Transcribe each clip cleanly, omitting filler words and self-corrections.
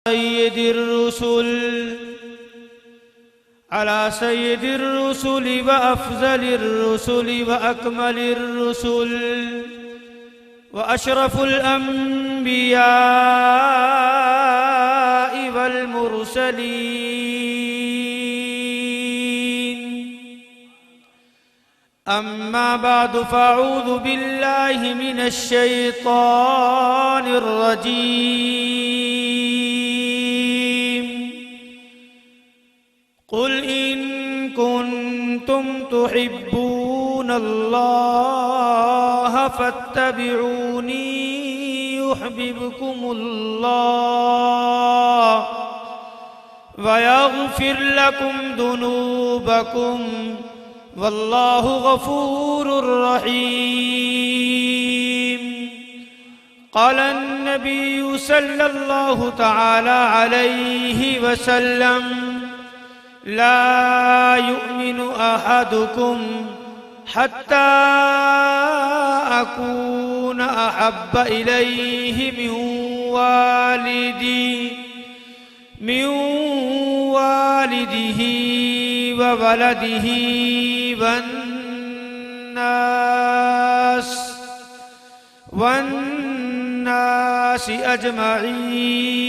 سيد الرسل وأفضل الرسل وأكمل الرسل وأشرف الأنبياء والمرسلين. أما بعد فأعوذ بالله من الشيطان الرجيم. قل إن كنتم تحبون الله فاتبعوني يحببكم الله ويغفر لكم ذنوبكم والله غفور رحيم. قال النبي صلى الله تعالى عليه وسلم: لا يؤمن أحدكم حتى أكون أحب إليه من والده وولده والناس أجمعين.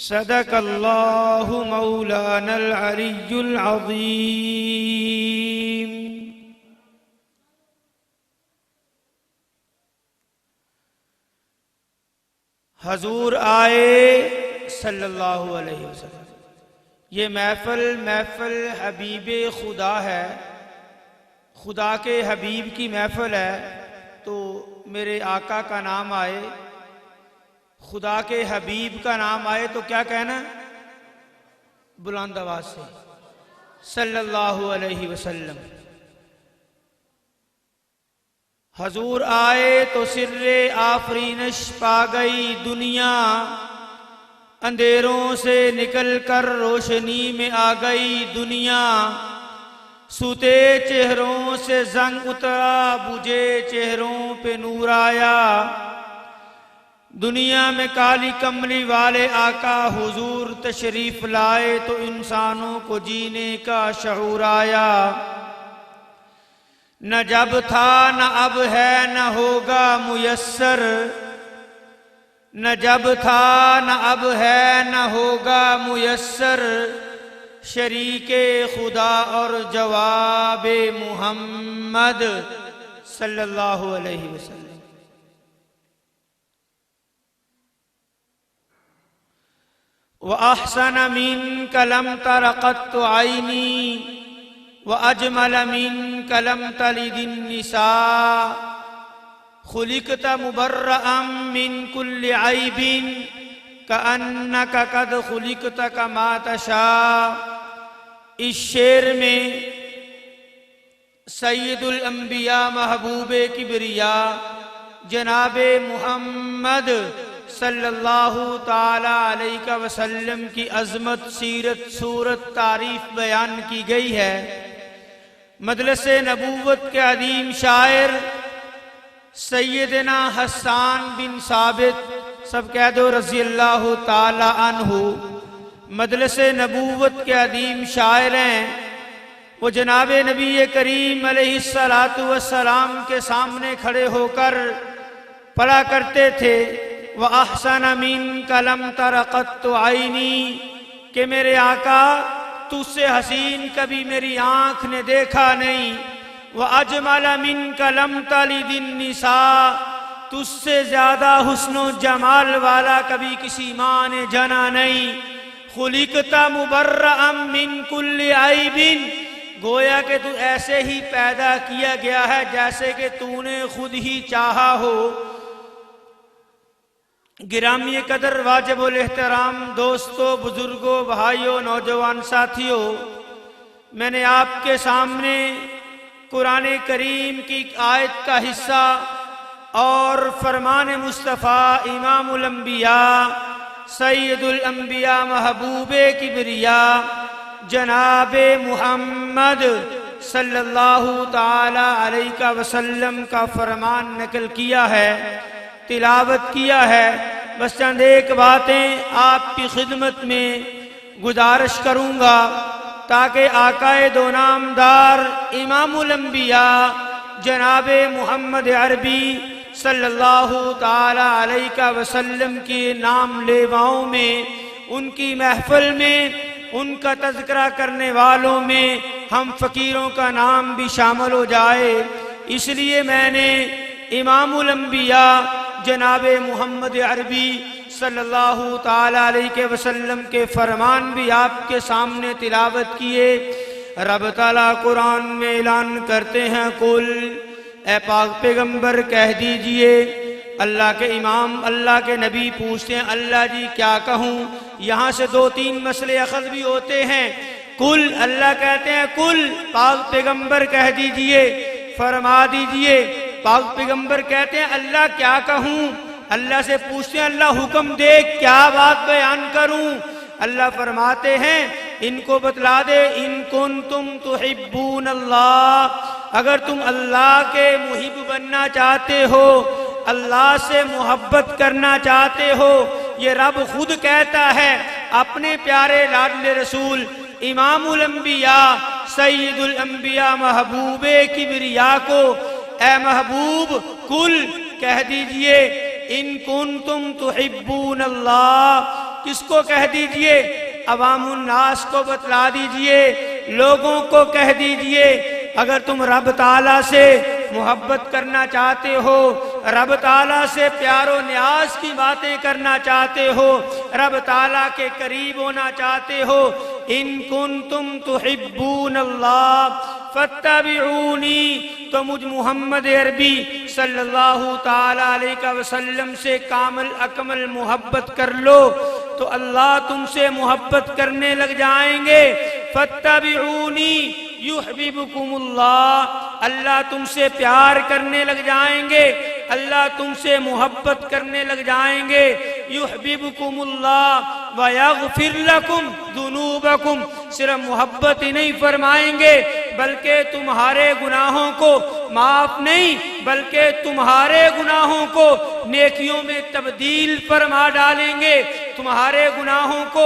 صدق الله مولانا العلي العظيم. حضور آئے صلی اللہ علیہ وسلم. یہ محفل حبیب خدا ہے، خدا کے حبیب کی محفل ہے، تو میرے آقا کا نام آئے، خدا کے حبیب کا نام آئے تو کیا کہنا؟ بلند آواز سے صلی اللہ علیہ وسلم. حضور آئے تو سر آفرینش پا گئی دنیا، اندھیروں سے نکل کر روشنی میں آ گئی دنیا. سوتے چہروں سے زنگ اترا، بجھے چہروں پہ نور آیا. دنیا میں کالی کملی والے آقا حضور تشریف لائے تو انسانوں کو جینے کا شعور آیا. نہ جب تھا نہ اب ہے نہ ہوگا میسر، نہ جب تھا نہ اب ہے نہ ہوگا میسر. شریک خدا اور جواب محمد صلی اللہ علیہ وسلم. وَأَحْسَنَ مِنْكَ لَمْ تَرَ قَطُّ عَيْنِي وَأَجْمَلَ مِنْكَ لَمْ تَلِدِ النِّسَاءُ. خُلِقْتَ مُبَرَّأً مِنْ كُلِّ عَيْبٍ كَأَنَّكَ قَدْ خُلِقْتَ كَمَا تَشَاءُ. اس شعر میں سید الانبیاء محبوب کبریا جناب محمد صلی اللہ تعالی علیہ وسلم کی عظمت، سیرت، صورت، تعریف بیان کی گئی ہے. مجلس نبوت کے عظیم شاعر سیدنا حسان بن ثابت، سب کہہ دو رضی اللہ تعالی عنہ، مجلس نبوت کے عظیم شاعر ہیں. وہ جناب نبی کریم علیہ السلام کے سامنے کھڑے ہو کر پڑھا کرتے تھے: وَأَحْسَنَ مِنْكَ لَمْ تَرَ قَطُّ عَيْنِي، کہ میرے آقا تجھ سے حسین کبھی میری آنکھ نے دیکھا نہیں. وَأَجْمَلَ مِنْكَ لَمْ تَلِدِ النِّسَاءُ، تجھ سے زیادہ حسن و جمال والا کبھی کسی ماں نے جنا نہیں. خُلِقْتَ مُبَرَّأً مِنْ كُلِّ عَيْبٍ، گویا کہ تو ایسے ہی پیدا کیا گیا ہے جیسے کہ تو نے خود ہی چاہا ہو. گرامی قدر، واجب الاحترام دوستو، بزرگوں، بھائیوں، نوجوان ساتھیوں، میں نے آپ کے سامنے قرآن کریم کی ایک آیت کا حصہ اور فرمان مصطفیٰ امام الانبیاء سید الانبیاء محبوب کبریا جناب محمد صلی اللہ تعالی علیہ وسلم کا فرمان نقل کیا ہے. تلاوت کیا ہے۔ بس چند ایک باتیں آپ کی خدمت میں گزارش کروں گا تاکہ آقائے دو نامدار امام الانبیاء جناب محمد عربی صلی اللہ تعالی علیہ وسلم کے نام لیواؤں میں، ان کی محفل میں، ان کا تذکرہ کرنے والوں میں ہم فقیروں کا نام بھی شامل ہو جائے۔ اس لیے میں نے امام الانبیاء جناب محمد عربی صلی اللہ تعالی علیہ وسلم کے فرمان بھی آپ کے سامنے تلاوت کیے۔ رب تعالیٰ قرآن میں اعلان کرتے ہیں، قل اے پاک پیغمبر کہہ دیجئے۔ اللہ کے امام، اللہ کے نبی پوچھتے ہیں اللہ جی کیا کہوں؟ یہاں سے دو تین مسئلے اخذ بھی ہوتے ہیں۔ قل، اللہ کہتے ہیں قل، پاک پیغمبر کہہ دیجئے، فرما دیجئے۔ پاک پیغمبر کہتے ہیں اللہ کیا کہوں؟ اللہ سے پوچھتے ہیں اللہ حکم دے، کیا بات بیان کروں؟ اللہ فرماتے ہیں ان کو بتلا دے، ان کنتم تحبون اللہ، اگر تم اللہ کے محب بننا چاہتے ہو، اللہ سے محبت کرنا چاہتے ہو، یہ رب خود کہتا ہے اپنے پیارے لاڈلے رسول امام الانبیاء سید الانبیاء محبوب کبریا کو، اے محبوب کل کہہ دیجئے ان کنتم تحبون اللہ۔ کس کو کہہ دیجئے؟ عوام الناس کو بتلا دیجئے، لوگوں کو کہہ دیجئے اگر تم رب تعالیٰ سے محبت کرنا چاہتے ہو، رب تعالیٰ سے پیار و نیاز کی باتیں کرنا چاہتے ہو، رب تعالیٰ کے قریب ہونا چاہتے ہو، ان کنتم تحبون اللہ فاتبعونی، تو مجھ محمد عربی صلی اللہ تعالیٰ علیہ وسلم سے کامل اکمل محبت کر لو تو اللہ تم سے محبت کرنے لگ جائیں گے۔ فاتبعونی یحببکم اللہ، اللہ تم سے پیار کرنے لگ جائیں گے، اللہ تم سے محبت کرنے لگ جائیں گے۔ یحببکم اللہ ویغفر لکم ذنوبکم، صرف محبت ہی نہیں فرمائیں گے بلکہ تمہارے گناہوں کو معاف نہیں بلکہ تمہارے گناہوں کو نیکیوں میں تبدیل فرما ڈالیں گے، تمہارے گناہوں کو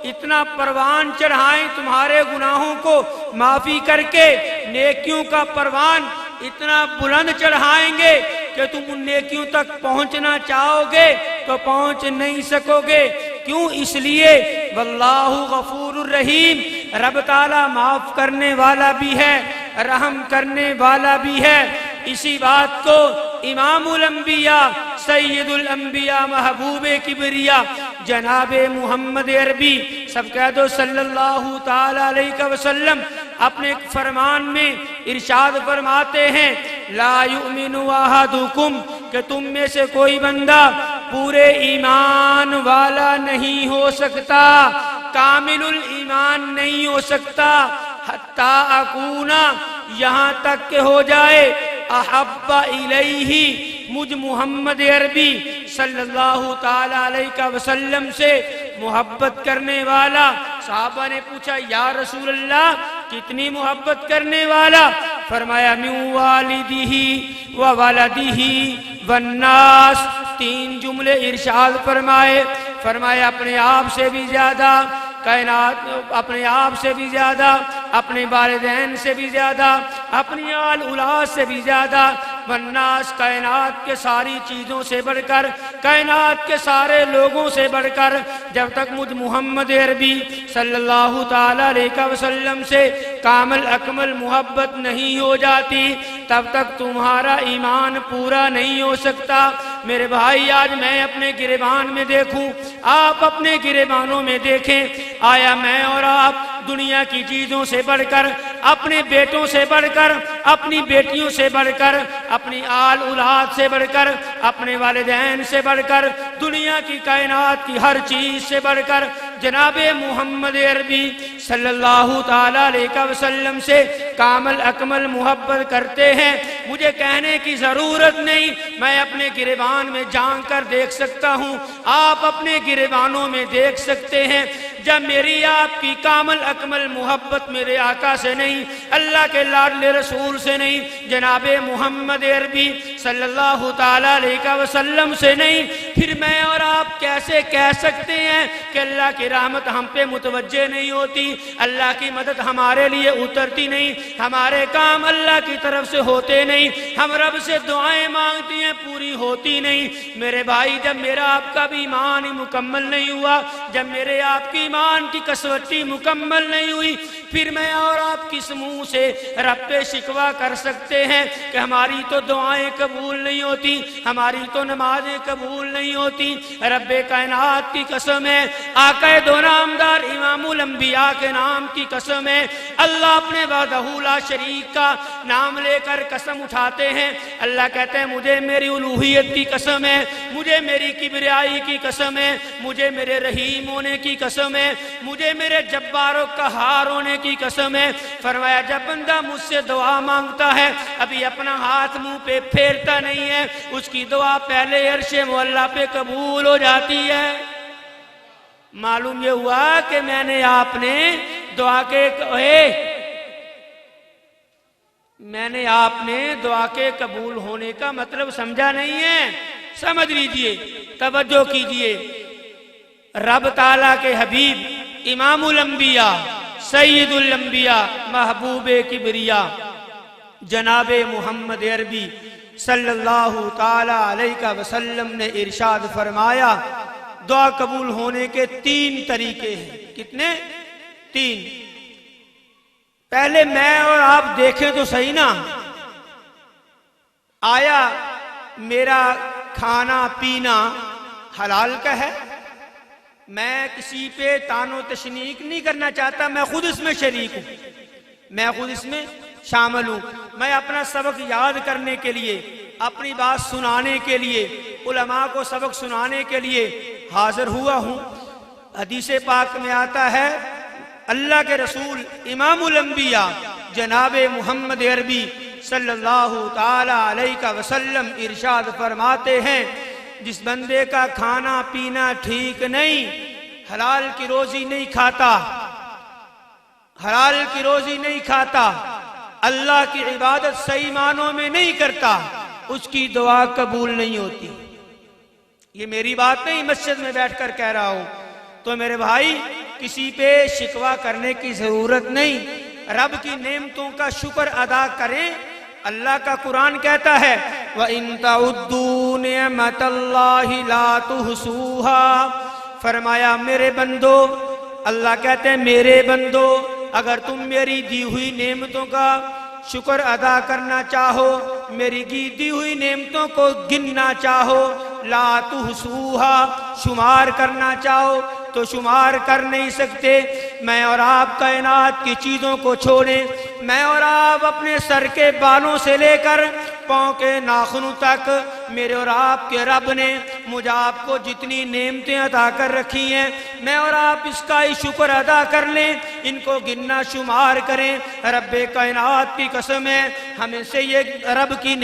اتنا پروان چڑھائیں، تمہارے گناہوں کو معافی کر کے نیکیوں کا پروان اتنا بلند چڑھائیں گے کہ تم ان نیکیوں تک پہنچنا چاہو گے تو پہنچ نہیں سکو گے۔ کیوں؟ اس لیے واللہ غفور الرحیم، رب تعالیٰ معاف کرنے والا بھی ہے، رحم کرنے والا بھی ہے۔ اسی بات کو امام الانبیاء سید الانبیاء محبوب کبریا جناب محمد عربی، سب کہہ دو صلی اللہ تعالی علیہ وسلم، اپنے فرمان میں ارشاد فرماتے ہیں لا یؤمن احدکم، کہ تم میں سے کوئی بندہ پورے ایمان والا نہیں ہو سکتا، کامل الایمان نہیں ہو سکتا، حتی اکونا، یہاں تک کہ ہو جائے احب الیہ، مجھ محمد عربی صلی اللہ تعالی علیہ وسلم سے محبت کرنے والا۔ صحابہ نے پوچھا یا رسول اللہ کتنی محبت کرنے والا؟ فرمایا من والدہ و ولدہ والناس، تین جملے ارشاد فرمایا اپنے آپ سے بھی زیادہ، کائنات اپنے آپ سے بھی زیادہ، اپنے والدین سے بھی زیادہ، اپنی آل اولاد سے بھی زیادہ، والناس، کائنات کے ساری چیزوں سے بڑھ کر، کائنات کے سارے لوگوں سے بڑھ کر۔ جب تک مجھ محمد عربی صلی اللہ تعالی علیہ وسلم سے کامل اکمل محبت نہیں ہو جاتی تب تک تمہارا ایمان پورا نہیں ہو سکتا۔ میرے بھائی آج میں اپنے گریبان میں دیکھوں، آپ اپنے گریبانوں میں دیکھیں، آیا میں اور آپ دنیا کی چیزوں سے بڑھ کر، اپنے بیٹوں سے بڑھ کر، اپنی بیٹیوں سے بڑھ کر، اپنی آل اولاد سے بڑھ کر، اپنے والدین سے بڑھ کر، دنیا کی کائنات کی ہر چیز سے بڑھ کر جناب محمد عربی صلی اللہ تعالی علیہ وسلم سے کامل اکمل محبت کرتے ہیں، مجھے کہنے کی ضرورت نہیں، میں اپنے گریبان میں جھانک کر دیکھ سکتا ہوں، آپ اپنے گریبانوں میں دیکھ سکتے ہیں۔ جب میری آپ کی کامل اکمل محبت میرے آقا سے نہیں، اللہ کے لاڈلے رسول سے نہیں، جناب محمد عربی صلی اللہ تعالی علیہ وسلم سے نہیں، پھر میں اور آپ کیسے کہہ سکتے ہیں کہ اللہ کی رحمت ہم پہ متوجہ نہیں ہوتی، اللہ کی مدد ہمارے لیے اترتی نہیں، ہمارے کام اللہ کی طرف سے ہوتے نہیں، ہم رب سے دعائیں مانگتی ہیں پوری ہوتی نہیں۔ میرے بھائی، جب میرا آپ کا بھی ایمان ہی مکمل نہیں ہوا، جب میرے آپ کی ایمان کی کسوٹی مکمل نہیں ہوئی، پھر میں اور آپ کس منہ سے رب پہ شکوہ کر سکتے ہیں کہ ہماری تو دعائیں قبول نہیں ہوتی، ہماری تو نمازیں قبول نہیں ہوتی؟ رب کائنات کی قسم ہے، آقا دو نامدار امام الانبیاء کے نام کی قسم ہے، اللہ اپنے وحدہ لا شریک کا نام لے کر قسم اٹھاتے ہیں۔ اللہ کہتے ہیں مجھے میری الوہیت کی قسم ہے، مجھے میری کبریائی کی قسم ہے، مجھے میرے رحیم ہونے کی قسم ہے، مجھے میرے جبار و قہار ہونے کی قسم ہے۔ فرمایا جب بندہ مجھ سے دعا مانگتا ہے، ابھی اپنا ہاتھ منہ پہ پھیرتا نہیں ہے، اس کی دعا پہلے عرش مولا پہ قبول ہو جاتی ہے۔ معلوم یہ ہوا کہ میں نے آپ نے دعا کے قبول ہونے کا مطلب سمجھا نہیں ہے، سمجھ لیجئے، توجہ کیجئے۔ رب تعالیٰ کے حبیب امام الانبیاء سید الانبیاء محبوب کبریا جناب محمد عربی صلی اللہ تعالی علیہ وسلم نے ارشاد فرمایا دعا قبول ہونے کے 3 طریقے ہیں۔ کتنے؟ 3۔ پہلے میں اور آپ دیکھیں تو صحیح نا، آیا میرا کھانا پینا حلال کا ہے؟ میں کسی پہ تان و تشنیک نہیں کرنا چاہتا، میں خود اس میں شریک ہوں، میں خود اس میں شامل ہوں۔ میں اپنا سبق یاد کرنے کے لیے، اپنی بات سنانے کے لیے، علماء کو سبق سنانے کے لیے حاضر ہوا ہوں۔ حدیث پاک میں آتا ہے، اللہ کے رسول امام الانبیاء جناب محمد عربی صلی اللہ تعالی علیہ وسلم ارشاد فرماتے ہیں، جس بندے کا کھانا پینا ٹھیک نہیں، حلال کی روزی نہیں کھاتا، حلال کی روزی نہیں کھاتا، اللہ کی عبادت صحیح معنوں میں نہیں کرتا، اس کی دعا قبول نہیں ہوتی۔ یہ میری بات نہیں، مسجد میں بیٹھ کر کہہ رہا ہوں۔ تو میرے بھائی، کسی پہ شکوہ کرنے کی ضرورت نہیں، رب کی نعمتوں کا شکر ادا کریں۔ اللہ کا قرآن کہتا ہے وَإِن تَعُدُّوا نِعْمَةَ اللَّهِ لَا تُحْصُوهَا، فرمایا میرے بندو، اللہ کہتے ہیں میرے بندو، اگر تم میری دی ہوئی نعمتوں کا شکر ادا کرنا چاہو، میری دی ہوئی نعمتوں کو گننا چاہو، لا تحصوها، شمار کرنا چاہو تو شمار کر نہیں سکتے۔ میں اور آپ کائنات کی چیزوں کو چھوڑیں، میں اور آپ اپنے سر کے بالوں سے لے کر پاؤں کے ناخنوں تک میرے اور آپ کے رب نے مجھے آپ کو جتنی نعمتیں عطا کر رکھی ہیں، میں اور آپ اس کا ہی شکر ادا کر لیں، ان کو گننا شمار کریں۔ رب کائنات کی قسم ہے، ہمیں سے یہ رب کی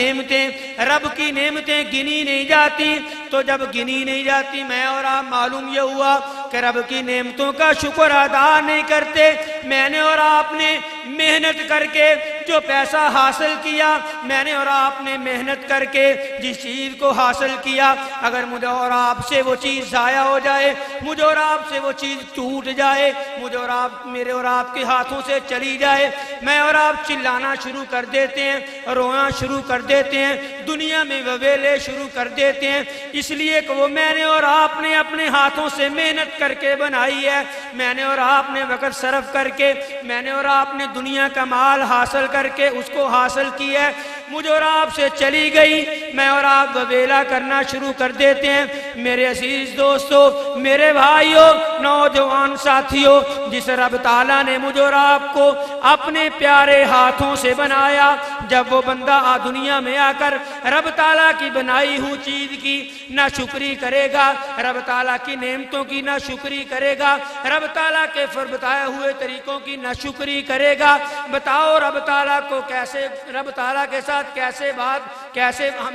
نعمتیں گنی نہیں جاتی، تو جب گنی نہیں جاتی، میں اور آپ معلوم یہ ہوا کہ رب کی نعمتوں کا شکر ادا نہیں کرتے۔ میں نے اور آپ نے محنت کر کے جو پیسہ حاصل کیا، میں نے اور آپ نے محنت کر کے جس چیز کو حاصل کیا، اگر مجھے اور آپ سے وہ چیز ضائع ہو جائے، مجھے اور آپ سے وہ چیز ٹوٹ جائے، مجھے اور آپ میرے اور آپ کے ہاتھوں سے چلی جائے، میں اور آپ چلانا شروع کر دیتے ہیں، رونا شروع کر دیتے ہیں، دنیا میں وویلے شروع کر دیتے ہیں، اس لیے کہ وہ میں نے اور آپ نے اپنے ہاتھوں سے محنت کر کے بنائی ہے، میں نے اور آپ نے وقت صرف کر کے، میں نے اور آپ نے دنیا کا مال حاصل کر کے اس کو حاصل کیا ہے، مجھے اور آپ سے چلی گئی، میں اور آپ وویلا کرنا شروع کر دیتے ہیں۔ میرے عزیز دوستو، میرے بھائیوں، نوجوان ساتھیوں، جس رب تعالیٰ نے مجھے اور آپ کو اپنے پیارے ہاتھوں سے بنایا۔ جب وہ بندہ دنیا میں آ کر رب تعالیٰ کی بنائی ہوئی چیز کی نہ شکری کرے گا، رب تعالیٰ کی نعمتوں کی نہ شکری کرے گا، رب تعالیٰ کے بتائے ہوئے طریقوں کی نہ شکری کرے گا، بتاؤ رب تعالیٰ کو کیسے، رب تعالیٰ کے ساتھ کیسے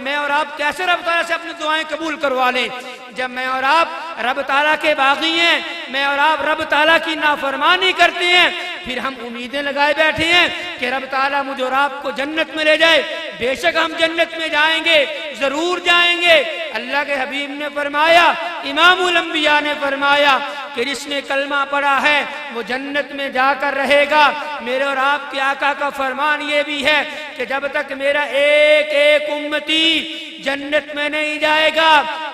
میں اور آپ کیسے رب تعالیٰ سے اپنی دعائیں قبول کروا لیں؟ جب میں اور آپ رب تعالیٰ کے باغی ہیں، میں اور آپ رب تعالیٰ کی نافرمانی کرتے ہیں، پھر ہم امیدیں لگائے بیٹھے ہیں کہ رب تعالیٰ مجھے اور آپ کو جنت میں لے جائے۔ بے شک ہم جنت میں جائیں گے، ضرور جائیں گے۔ اللہ کے حبیب نے فرمایا، امام الانبیاء نے فرمایا کہ جس نے کلمہ پڑھا ہے وہ جنت میں جا کر رہے گا۔ میرے اور آپ کے آقا کا فرمان یہ بھی ہے کہ جب تک میرا ایک ایک امتی جنت میں نہیں جائے گا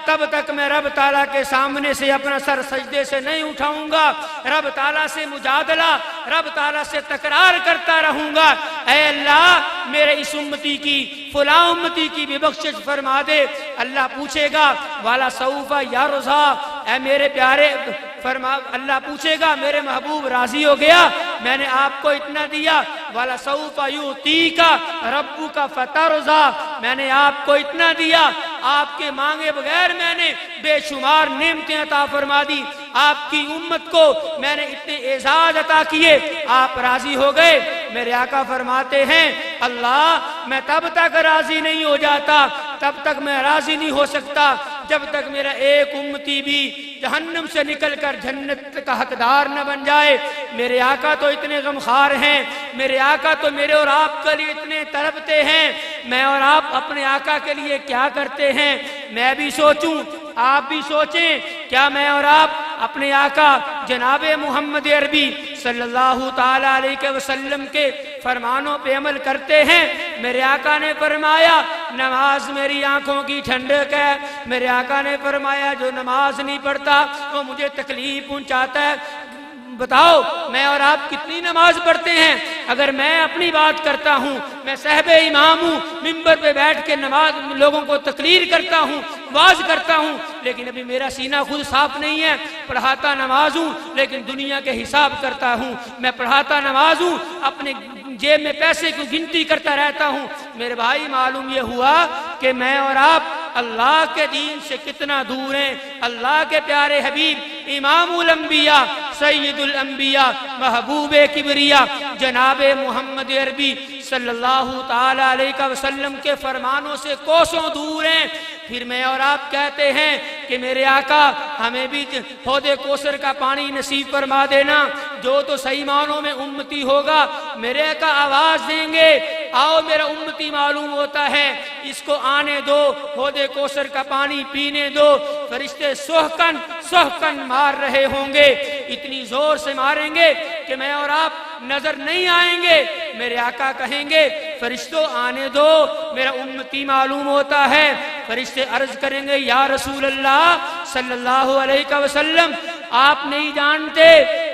تب تک میں رب تعالیٰ کے سامنے سے اپنا سر سجدے سے نہیں اٹھاؤں گا، رب تعالیٰ سے مجادلہ، رب تعالیٰ سے تکرار کرتا رہوں گا، اے اللہ میرے اس امتی کی، فلاں امتی کی بھی بخشش فرما دے۔ اللہ پوچھے گا والا سوف یا رضا، اے میرے پیارے اللہ پوچھے گا میرے محبوب راضی ہو گیا؟ میں نے آپ کو اتنا دیا، والا سوف یعطیک ربک فترضی، میں نے آپ کو اتنا دیا، آپ کے مانگے بغیر میں نے بے شمار نعمتیں عطا فرما دی، آپ کی امت کو میں نے اتنے اعزاز عطا کیے، آپ راضی ہو گئے؟ میرے آقا فرماتے ہیں اللہ میں تب تک راضی نہیں ہو جاتا، تب تک میں راضی نہیں ہو سکتا جب تک میرا ایک امتی بھی جہنم سے نکل کر جنت کا حقدار نہ بن جائے۔ میرے آقا تو اتنے غمخوار ہیں، میرے آقا تو میرے اور آپ کے لیے اتنے تڑپتے ہیں، میں اور آپ اپنے آقا کے لیے کیا کرتے ہیں؟ میں بھی سوچوں، آپ بھی سوچیں، کیا میں اور آپ اپنے آقا جناب محمد عربی صلی اللہ تعالی علیہ وسلم کے فرمانوں پہ عمل کرتے ہیں؟ میرے آقا نے فرمایا نماز میری آنکھوں کی ٹھنڈک ہے، میرے آقا نے فرمایا جو نماز نہیں پڑھتا وہ مجھے تکلیف پہنچاتا ہے۔ بتاؤ میں اور آپ کتنی نماز پڑھتے ہیں؟ اگر میں اپنی بات کرتا ہوں، میں صاحب امام ہوں، ممبر پہ بیٹھ کے نماز لوگوں کو تقریر کرتا ہوں، واز کرتا ہوں، لیکن ابھی میرا سینہ خود صاف نہیں ہے، پڑھاتا نماز ہوں لیکن دنیا کے حساب کرتا ہوں، میں پڑھاتا نماز ہوں اپنے جیب میں پیسے کی گنتی کرتا رہتا ہوں۔ میرے بھائی معلوم یہ ہوا کہ میں اور آپ اللہ کے دین سے کتنا دور ہیں۔ اللہ کے پیارے حبیب امام الانبیاء سید الانبیاء محبوب کبریا جناب محمد عربی صلی اللہ تعالی علیہ وسلم کے فرمانوں سے کوسوں دور ہیں، پھر میں اور آپ کہتے ہیں کہ میرے آقا ہمیں بھی حوض کوثر کا پانی نصیب فرما دینا، جو تو صحیح معنوں میں امتی ہوگا میرے آقا آواز دیں گے، آؤ میرا امتی معلوم ہوتا ہے، اس کو آنے دو، حوض کوثر کا پانی پینے دو۔ فرشتے سہکن سہکن مار رہے ہوں گے، اتنی زور سے ماریں گے کہ میں اور آپ نظر نہیں آئیں گے۔ میرے آقا کہیں گے فرشتوں آنے دو، میرا امتی معلوم ہوتا ہے۔ فرشتے عرض کریں گے یا رسول اللہ صلی اللہ علیہ وسلم آپ نہیں جانتے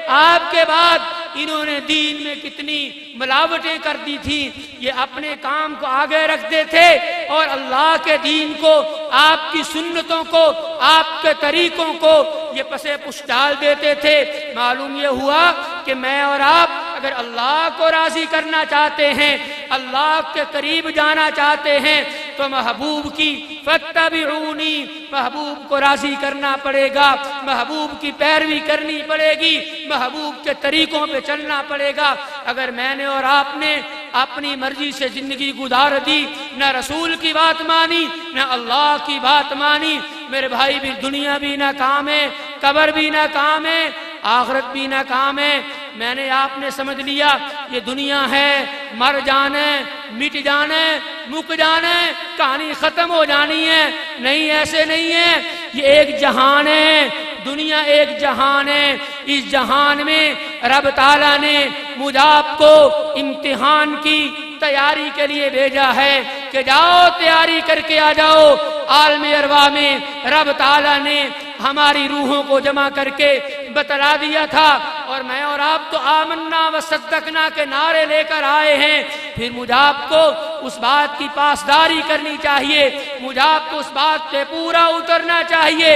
آپ کے بعد انہوں نے دین میں کتنی ملاوٹیں کر دی تھی، یہ اپنے کام کو آگے رکھتے تھے اور اللہ کے دین کو، آپ کی سنتوں کو، آپ کے طریقوں کو یہ پسے پش ڈال دیتے تھے۔ معلوم یہ ہوا کہ میں اور آپ اگر اللہ کو راضی کرنا چاہتے ہیں، اللہ کے قریب جانا چاہتے ہیں تو محبوب کی فاتبعونی، محبوب کو راضی کرنا پڑے گا، محبوب کی پیروی کرنی پڑے گی، محبوب کے طریقوں پہ چلنا پڑے گا۔ اگر میں نے اور آپ نے اپنی مرضی سے زندگی گزار دی، نہ رسول کی بات مانی نہ اللہ کی بات مانی، میرے بھائی بھی دنیا بھی ناکام ہے، قبر بھی ناکام ہے، آخرت بھی ناکام ہے۔ میں نے آپ نے سمجھ لیا یہ دنیا ہے، مر جانا ہے، مٹ جانا ہے، مک جانا ہے، کہانی ختم ہو جانی ہے۔ نہیں، ایسے نہیں ہے، یہ ایک جہان ہے، دنیا ایک جہان ہے۔ اس جہان میں رب تعالیٰ نے مجھ آپ کو امتحان کی تیاری کے لیے بھیجا ہے کہ جاؤ تیاری کر کے آ جاؤ۔ عالم ارواح میں رب تعالیٰ نے ہماری روحوں کو جمع کر کے بتلا دیا تھا، اور میں اور آپ تو آمنا و صدقنا کے نعرے لے کر آئے ہیں۔ پھر مجھ آپ کو اس بات کی پاسداری کرنی چاہیے، مجھ آپ کو اس بات پہ پورا اترنا چاہیے۔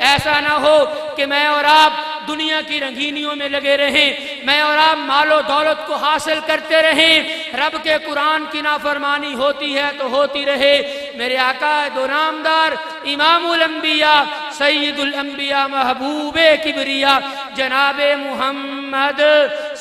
ایسا نہ ہو کہ میں اور آپ دنیا کی رنگینیوں میں لگے رہیں، میں اور آپ مال و دولت کو حاصل کرتے رہیں، رب کے قرآن کی نافرمانی ہوتی ہے تو ہوتی رہے۔ میرے آقا دو نامدار امام الانبیاء سید الانبیاء محبوب کبریا جناب محمد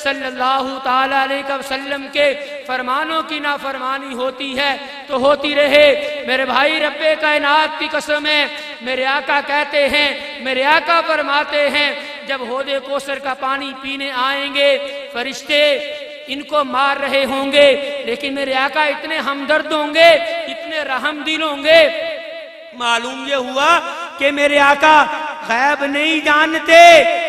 صلی اللہ تعالی علیہ وسلم کے فرمانوں کی نافرمانی ہوتی ہے تو ہوتی رہے۔ میرے بھائی رب کائنات کی قسم ہے، میرے آقا کہتے ہیں، میرے آقا فرماتے ہیں، جب حوض کوثر کا پانی پینے آئیں گے فرشتے ان کو مار رہے ہوں گے، لیکن میرے آقا اتنے ہمدرد ہوں گے، اتنے رحم دل ہوں گے۔ معلوم یہ ہوا کہ میرے آقا غیب نہیں جانتے،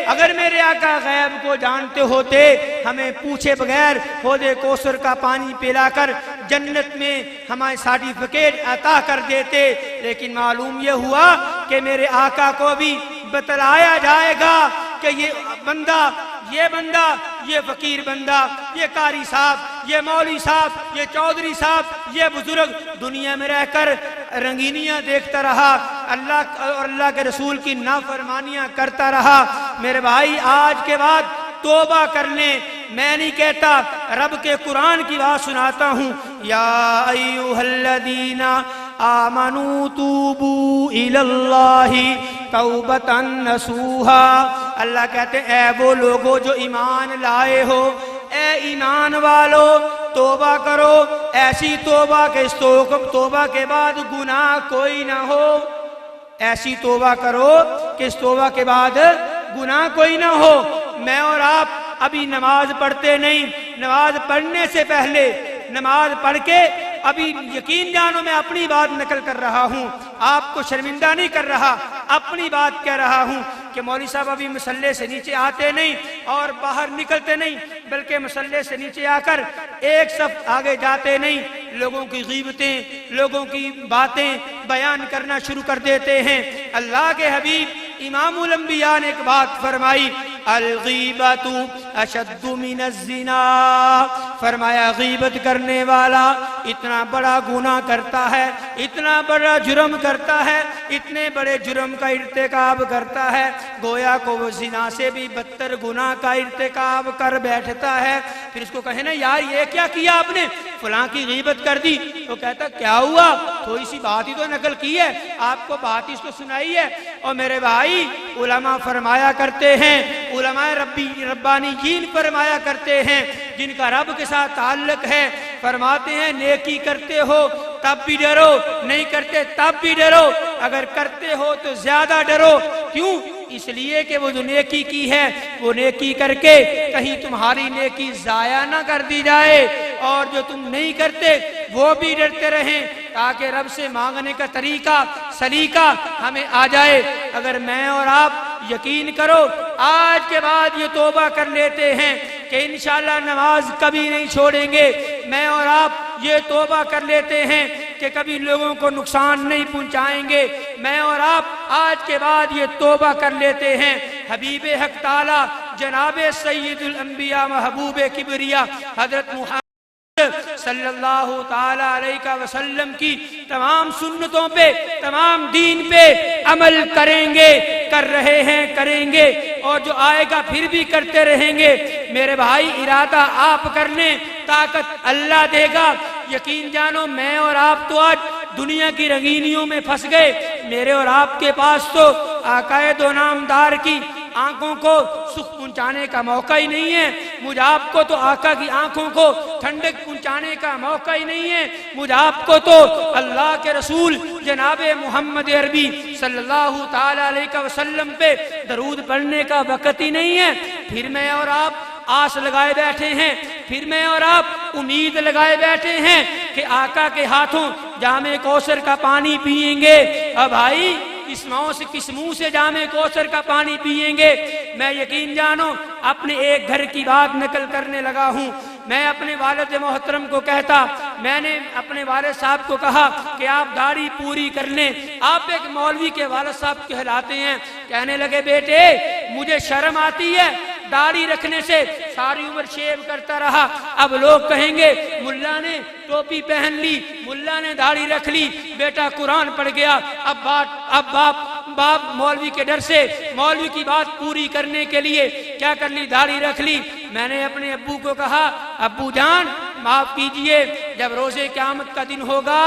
اگر میرے آقا غیب کو جانتے ہوتے ہمیں پوچھے بغیر حوض کوثر کا پانی پلا کر جنت میں ہمیں سرٹیفکیٹ عطا کر دیتے، لیکن معلوم یہ ہوا کہ میرے آقا کو بھی بتلایا جائے گا کہ یہ بندہ، یہ فقیر بندہ، یہ قاری صاحب، یہ مولوی صاحب، یہ چودھری صاحب، یہ بزرگ دنیا میں رہ کر رنگینیاں دیکھتا رہا، اللہ اور اللہ کے رسول کی نافرمانیاں کرتا رہا۔ میرے بھائی آج کے بعد توبہ کر لیں، میں نہیں کہتا، رب کے قرآن کی بات سناتا ہوں، یا ایھا الذین آمنوا توبوا الی اللہ توبۃ نصوحا۔ اللہ کہتے ہیں اے وہ لوگو جو ایمان لائے ہو، اے ایمان والو توبہ کرو، ایسی توبہ کہ اس توبہ کے بعد گناہ کوئی نہ ہو، ایسی توبہ کرو کہ اس توبہ کے بعد گناہ کوئی نہ ہو۔ میں اور آپ ابھی نماز پڑھتے نہیں، نماز پڑھنے سے پہلے نماز پڑھ کے ابھی یقین جانو میں اپنی بات نقل کر رہا ہوں، آپ کو شرمندہ نہیں کر رہا، اپنی بات کہہ رہا ہوں کہ مولوی صاحب ابھی مصلے سے نیچے آتے نہیں اور باہر نکلتے نہیں، بلکہ مصلے سے نیچے آ کر ایک صف آگے جاتے نہیں، لوگوں کی غیبتیں، لوگوں کی باتیں بیان کرنا شروع کر دیتے ہیں۔ اللہ کے حبیب امام الانبیاء نے ایک بات فرمائی، الغیبۃ اشد من الزنا، فرمایا غیبت کرنے والا اتنا بڑا گناہ کرتا ہے، اتنا بڑا جرم کرتا ہے، اتنے بڑے جرم کا ارتکاب کرتا ہے، گویا کو وہ زنا سے بھی بدتر گناہ کا ارتکاب کر بیٹھتا ہے۔ پھر اس کو کہے نا یار یہ کیا کیا آپ نے، فلاں کی غیبت کر دی، تو کہتا کیا ہوا، تھوڑی سی بات ہی تو نقل کی ہے، آپ کو بات ہی اس کو سنائی ہے۔ اور میرے بھائی علماء فرمایا کرتے ہیں، علماء ربانیین فرمایا کرتے ہیں جن کا رب کے ساتھ تعلق ہے، فرماتے ہیں نیکی کرتے ہو تب بھی ڈرو، نہیں کرتے تب بھی ڈرو، اگر کرتے ہو تو زیادہ ڈرو۔ کیوں؟ اس لیے کہ وہ جو نیکی کی ہے وہ نیکی کر کے کہیں تمہاری نیکی ضائع نہ کر دی جائے، اور جو تم نہیں کرتے وہ بھی ڈرتے رہیں تاکہ رب سے مانگنے کا طریقہ سلیقہ ہمیں آ جائے۔ اگر میں اور آپ یقین کرو آج کے بعد یہ توبہ کر لیتے ہیں کہ انشاءاللہ نماز کبھی نہیں چھوڑیں گے، میں اور آپ یہ توبہ کر لیتے ہیں کہ کبھی لوگوں کو نقصان نہیں پہنچائیں گے، میں اور آپ آج کے بعد یہ توبہ کر لیتے ہیں، حبیب حق تعالی جناب سید الانبیاء محبوب کبریا حضرت محمد صلی اللہ تعالی علیہ وسلم کی تمام سنتوں پہ، تمام دین پہ عمل کریں گے، کر رہے ہیں، کریں گے، اور جو آئے گا پھر بھی کرتے رہیں گے۔ میرے بھائی ارادہ آپ کر لیں، طاقت اللہ دے گا۔ یقین جانو میں اور آپ تو آج دنیا کی رنگینیوں میں پھنس گئے، میرے اور آپ کے پاس تو آقا دو نامدار کی آنکھوں کو سکھ پہنچانے کا موقع ہی نہیں ہے، مجھ آپ کو تو آقا کی آنکھوں کو ٹھنڈک پہنچانے کا موقع ہی نہیں ہے، مجھ آپ کو تو اللہ کے رسول جناب محمد عربی صلی اللہ تعالی علیہ وسلم پہ درود پڑھنے کا وقت ہی نہیں ہے۔ پھر میں اور آپ آس لگائے بیٹھے ہیں، پھر میں اور آپ امید لگائے بیٹھے ہیں کہ آقا کے ہاتھوں جام کوثر کا پانی پئیں گے۔ اب بھائی کس منہ سے جام کوثر کا پانی پئیں گے؟ میں یقین جانو اپنے ایک گھر کی بات نقل کرنے لگا ہوں۔ میں اپنے والد محترم کو کہتا، میں نے اپنے والد صاحب کو کہا کہ آپ داڑھی پوری کر لیں، آپ ایک مولوی کے والد صاحب کہلاتے ہیں۔ کہنے لگے بیٹے مجھے شرم آتی ہے، داڑھی رکھنے سے ساری عمر شیو کرتا رہا، اب لوگ کہیں گے ملا نے ٹوپی پہن لی، ملا نے داڑھی رکھ لی، بیٹا قرآن پڑھ گیا، اب باپ مولوی کے ڈر سے مولوی کی بات پوری کرنے کے لیے کیا کر لی، داڑھی رکھ لی۔ میں نے اپنے ابو کو کہا ابو جان معاف کیجئے، جب روز قیامت کا دن ہوگا،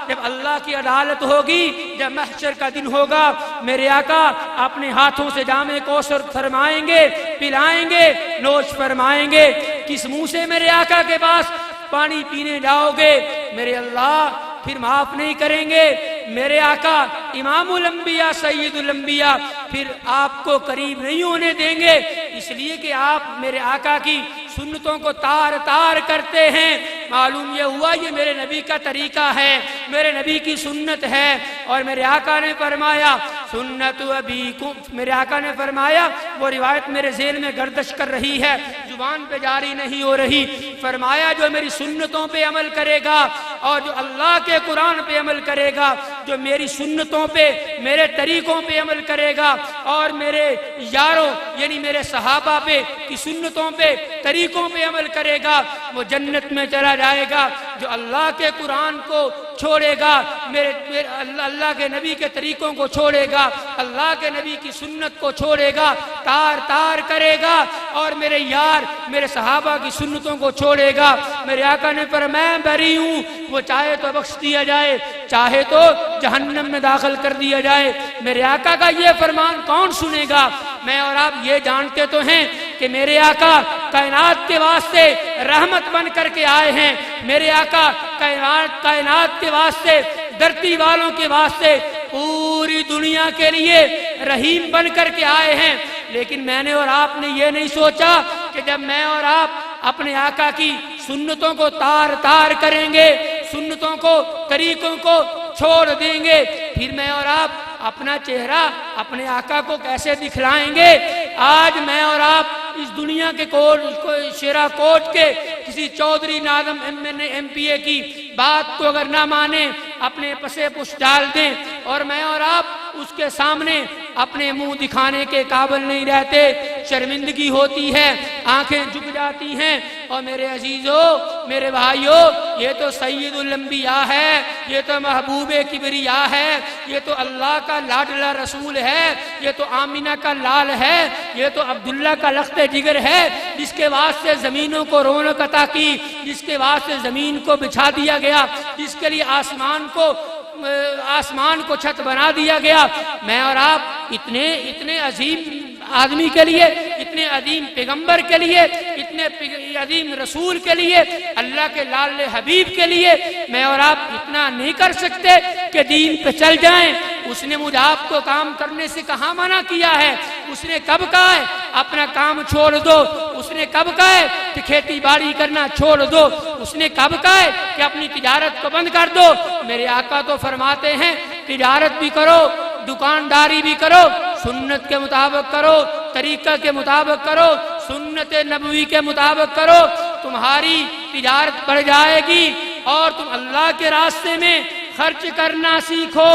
جب اللہ کی عدالت ہوگی، جب محشر کا دن ہوگا، میرے آقا اپنے ہاتھوں سے جام کوثر فرمائیں گے، پلائیں گے، نوش فرمائیں گے، کس منہ سے میرے آقا کے پاس پانی پینے جاؤ گے؟ میرے اللہ پھر معاف نہیں کریں گے۔ میرے آقا امام الانبیاء سید الانبیاء پھر آپ کو قریب نہیں ہونے دیں گے، اس لیے کہ آپ میرے آقا کی سنتوں کو تار تار کرتے ہیں۔ معلوم یہ ہوا یہ میرے نبی کا طریقہ ہے، میرے نبی کی سنت ہے۔ اور میرے آقا نے فرمایا سنت ابیکم، میرے آقا نے فرمایا، وہ روایت میرے ذہن میں گردش کر رہی ہے، زبان پہ جاری نہیں ہو رہی، فرمایا جو میری سنتوں پہ عمل کرے گا اور جو اللہ کے قرآن پہ عمل کرے گا، جو میری سنتوں پہ میرے طریقوں پہ عمل کرے گا اور میرے یاروں یعنی میرے صحابہ پہ کی سنتوں پہ طریقوں پہ عمل کرے گا، وہ جنت میں چلا جائے گا۔ جو اللہ کے قرآن کو چھوڑے گا، میرے اللہ کے نبی کے طریقوں کو چھوڑے گا، اللہ کے نبی کی سنت کو چھوڑے گا، تار تار کرے گا اور میرے یار میرے صحابہ کی سنتوں کو چھوڑے گا، میرے آقا نے فرمایا میں بری ہوں، وہ چاہے تو بخش دیا جائے، چاہے تو جہنم میں داخل کر دیا جائے۔ میرے آقا کا یہ فرمان کون سنے گا؟ میں اور آپ یہ جانتے تو ہیں کہ میرے آقا کائنات کے واسطے رحمت بن کر کے آئے ہیں، میرے آقا کائنات کے واسطے، دھرتی والوں کے واسطے، پوری دنیا کے لیے رحیم بن کر کے آئے ہیں۔ لیکن میں نے اور آپ نے یہ نہیں سوچا کہ جب میں اور آپ اپنے آقا کی سنتوں کو تار تار کریں گے، سنتوں کو طریقوں کو چھوڑ دیں گے، پھر میں اور آپ اپنا چہرہ اپنے آقا کو کیسے دکھلائیں گے؟ آج میں اور آپ اس دنیا کے شیرا کوٹ کے کسی چودھری ناظم ایم پی اے کی بات کو اگر نہ مانے، اپنے پسے پش ڈال دیں اور میں اور آپ اس کے سامنے اپنے منہ دکھانے کے قابل نہیں رہتے، شرمندگی ہوتی ہے، آنکھیں جھک جاتی ہیں۔ اور میرے عزیزوں، میرے بھائیوں، یہ تو سید الانبیاء ہے، یہ تو محبوب کبریا ہے، یہ تو اللہ کا لاڈلا رسول ہے، یہ تو آمینہ کا لال ہے، یہ تو عبداللہ کا لخت جگر ہے، جس کے واسطے زمینوں کو رونق عطا کی، جس کے واسطے زمین کو بچھا دیا گیا، جس کے لیے آسمان کو چھت بنا دیا گیا۔ میں اور آپ اتنے عظیم آدمی کے لیے، اتنے عظیم پیغمبر کے لیے، اتنے عظیم رسول کے لیے، اللہ کے لال حبیب کے لیے میں اور آپ اتنا نہیں کر سکتے کہ دین پہ چل جائیں؟ اس نے مجھے آپ کو کام کرنے سے کہاں منع کیا ہے؟ اس نے کب کہا ہے اپنا کام چھوڑ دو؟ اس نے کب کہا ہے کہ کھیتی باڑی کرنا چھوڑ دو؟ اس نے کب کہا ہے کہ اپنی تجارت کو بند کر دو؟ میرے آقا تو فرماتے ہیں تجارت بھی کرو، دکانداری بھی کرو، سنت کے مطابق کرو، طریقہ کے مطابق کرو، سنت نبوی کے مطابق کرو، تمہاری تجارت بڑھ جائے گی اور تم اللہ کے راستے میں خرچ کرنا سیکھو۔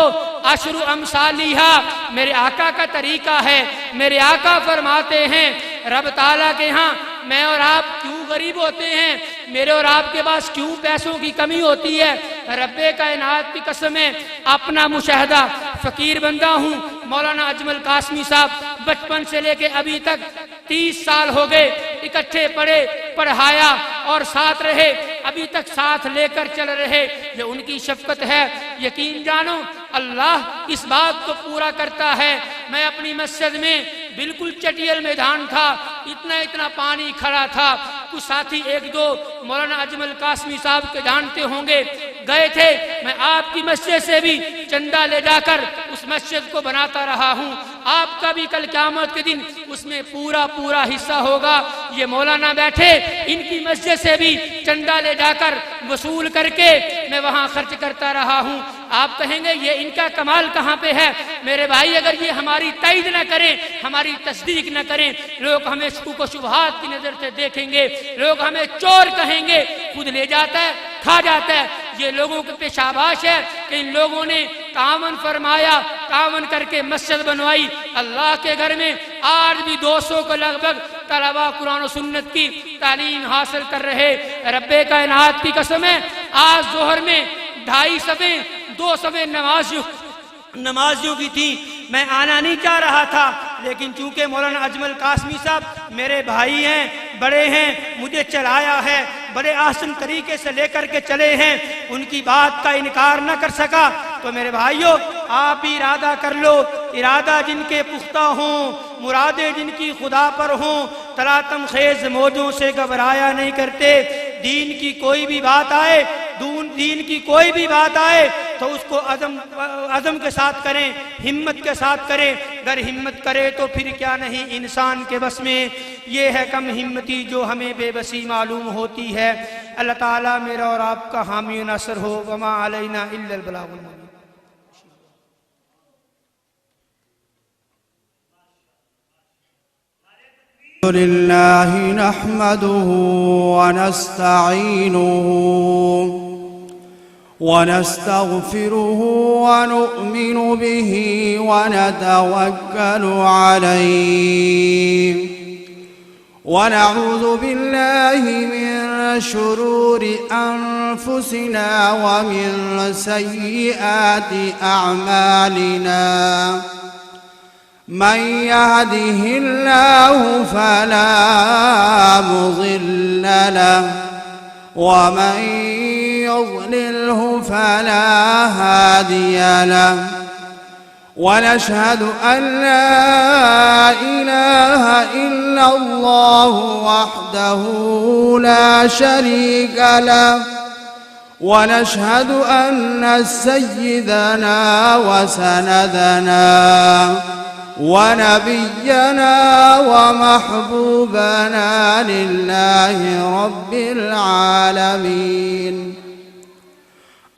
عشر امثالھا میرے آقا کا طریقہ ہے۔ میرے آقا فرماتے ہیں رب تعالیٰ کے ہاں میں اور آپ کیوں غریب ہوتے ہیں؟ میرے اور آپ کے پاس کیوں پیسوں کی کمی ہوتی ہے؟ رب کائنات کی قسم ہے، اپنا مشاہدہ، فقیر بندہ ہوں۔ مولانا اجمل قاسمی صاحب بچپن سے لے کے ابھی تک 30 سال ہو گئے، اکٹھے پڑھے، پڑھایا اور ساتھ رہے، ابھی تک ساتھ لے کر چل رہے۔ یہ ان کی شفقت ہے۔ یقین جانو اللہ اس بات کو پورا کرتا ہے۔ میں اپنی مسجد میں بالکل چٹیل میدان تھا، اتنا پانی کھڑا تھا، کچھ ساتھی ایک دو مولانا اجمل قاسمی صاحب کے جانتے ہوں گے گئے تھے، میں آپ کی مسجد سے بھی چندہ لے جا کر اس مسجد کو بناتا رہا ہوں۔ آپ کا بھی کل قیامت کے دن اس میں پورا حصہ ہوگا۔ یہ مولانا بیٹھے، ان کی مسجد سے بھی چندہ لے جا کر وصول کر کے میں وہاں خرچ کرتا رہا ہوں۔ آپ کہیں گے یہ ان کا کمال کہاں پہ ہے؟ میرے بھائی اگر یہ ہماری تائید نہ کریں، ہماری تصدیق نہ کریں، لوگ ہمیں شکوک و شبہات کی نظر سے دیکھیں گے، لوگ ہمیں چور کہیں گے، خود لے جاتا ہے کھا جاتا ہے۔ یہ لوگوں کے پہ شاباش ہے کہ ان لوگوں نے تعاون فرمایا، تعاون کر کے مسجد بنوائی۔ اللہ کے گھر میں آج بھی 200 کو لگ بھگ طلبہ قرآن و سنت کی تعلیم حاصل کر رہے۔ رب کائنات کی قسم ہے آج ظہر میں 2.5 صفیں 2 صفیں نمازیوں کی تھی، میں آنا نہیں چاہ رہا تھا، لیکن چونکہ مولانا اجمل قاسمی صاحب میرے بھائی ہیں، بڑے ہیں، مجھے چلایا ہے، بڑے آسن طریقے سے لے کر کے چلے ہیں، ان کی بات کا انکار نہ کر سکا۔ تو میرے بھائیوں، آپ بھی ارادہ کر لو، ارادہ جن کے پختہ ہوں، مرادیں جن کی خدا پر ہوں، تلاطم خیز موجوں سے گھبرایا نہیں کرتے۔ دین کی کوئی بھی بات آئے، دین کی کوئی بھی بات آئے تو اس کو عزم کے ساتھ کریں، ہمت کے ساتھ کریں۔ اگر ہمت کرے تو پھر کیا نہیں انسان کے بس میں، یہ ہے کم ہمتی جو ہمیں بے بسی معلوم ہوتی ہے۔ اللہ تعالیٰ میرا اور آپ کا حامی و ناصر ہو۔ وما علینا الا البلاغ المبین۔ لله نحمده ونستعينه ونستغفره ونؤمن به ونتوكل عليه ونعوذ بالله من شرور أنفسنا ومن سيئات أعمالنا من يهده الله فلا مضل له ومن يضلله فلا هادي له ونشهد أن لا إله إلا الله وحده لا شريك له ونشهد أن سيدنا وسندنا ونبينا ومحبوبنا لله رب العالمين.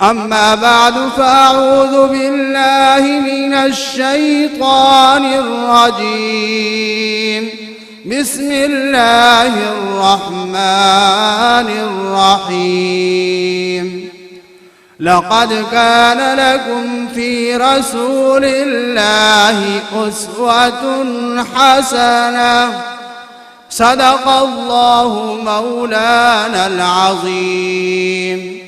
أما بعد فأعوذ بالله من الشيطان الرجيم. بسم الله الرحمن الرحيم. لقد كان لكم في رسول الله أسوة حسنة. صدق الله مولانا العظيم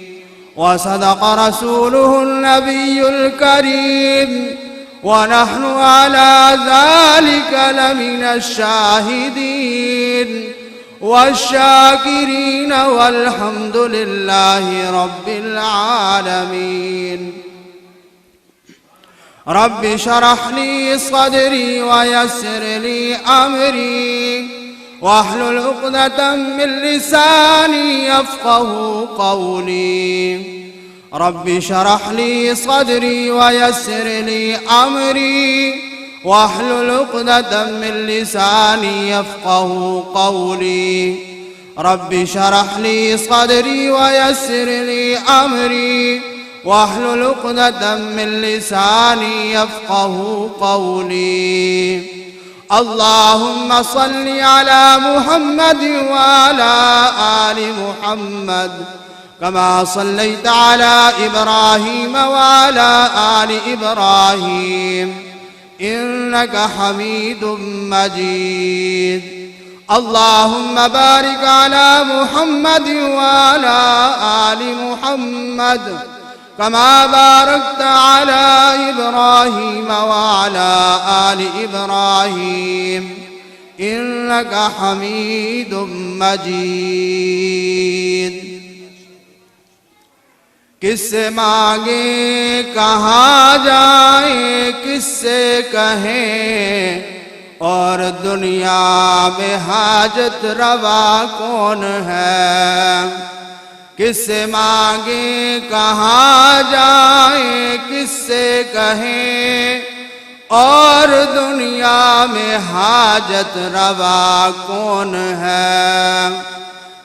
وصدق رسوله النبي الكريم ونحن على ذلك لمن الشاهدين والشاكرين والحمد لله رب العالمين. رب اشرح لي صدري ويسر لي أمري واحلل عقدة من لساني يفقه قولي. رب اشرح لي صدري ويسر لي أمري واحلل عقدة من لساني يفقه قولي. رب اشرح لي صدري ويسر لي أمري واحلل عقدة من لساني يفقه قولي. اللهم صل على محمد وعلى آل محمد كما صليت على إبراهيم وعلى آل إبراهيم إنك حميد مجيد. اللهم بارك على محمد وعلى آل محمد كما باركت على إبراهيم وعلى آل إبراهيم إنك حميد مجيد. کس سے مانگیں کہاں جائیں کس سے کہیں اور دنیا میں حاجت روا کون ہے. کس سے مانگیں کہاں جائیں کس سے کہیں اور دنیا میں حاجت روا کون ہے.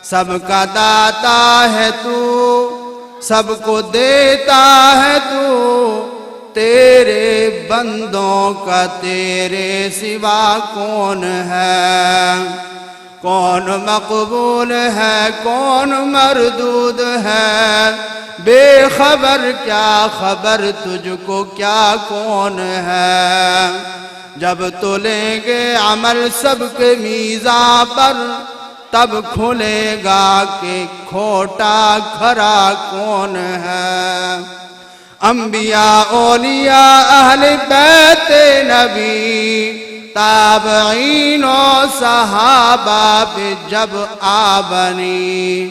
سب کا داتا ہے تو سب کو دیتا ہے تو تیرے بندوں کا تیرے سوا کون ہے. کون مقبول ہے کون مردود ہے بے خبر کیا خبر تجھ کو کیا کون ہے. جب تلیں گے عمل سب کے میزاں پر تب کھلے گا کہ کھوٹا کھرا کون ہے. انبیاء اولیاء اہل بیت نبی تابعین و صحابہ پہ جب آ بنی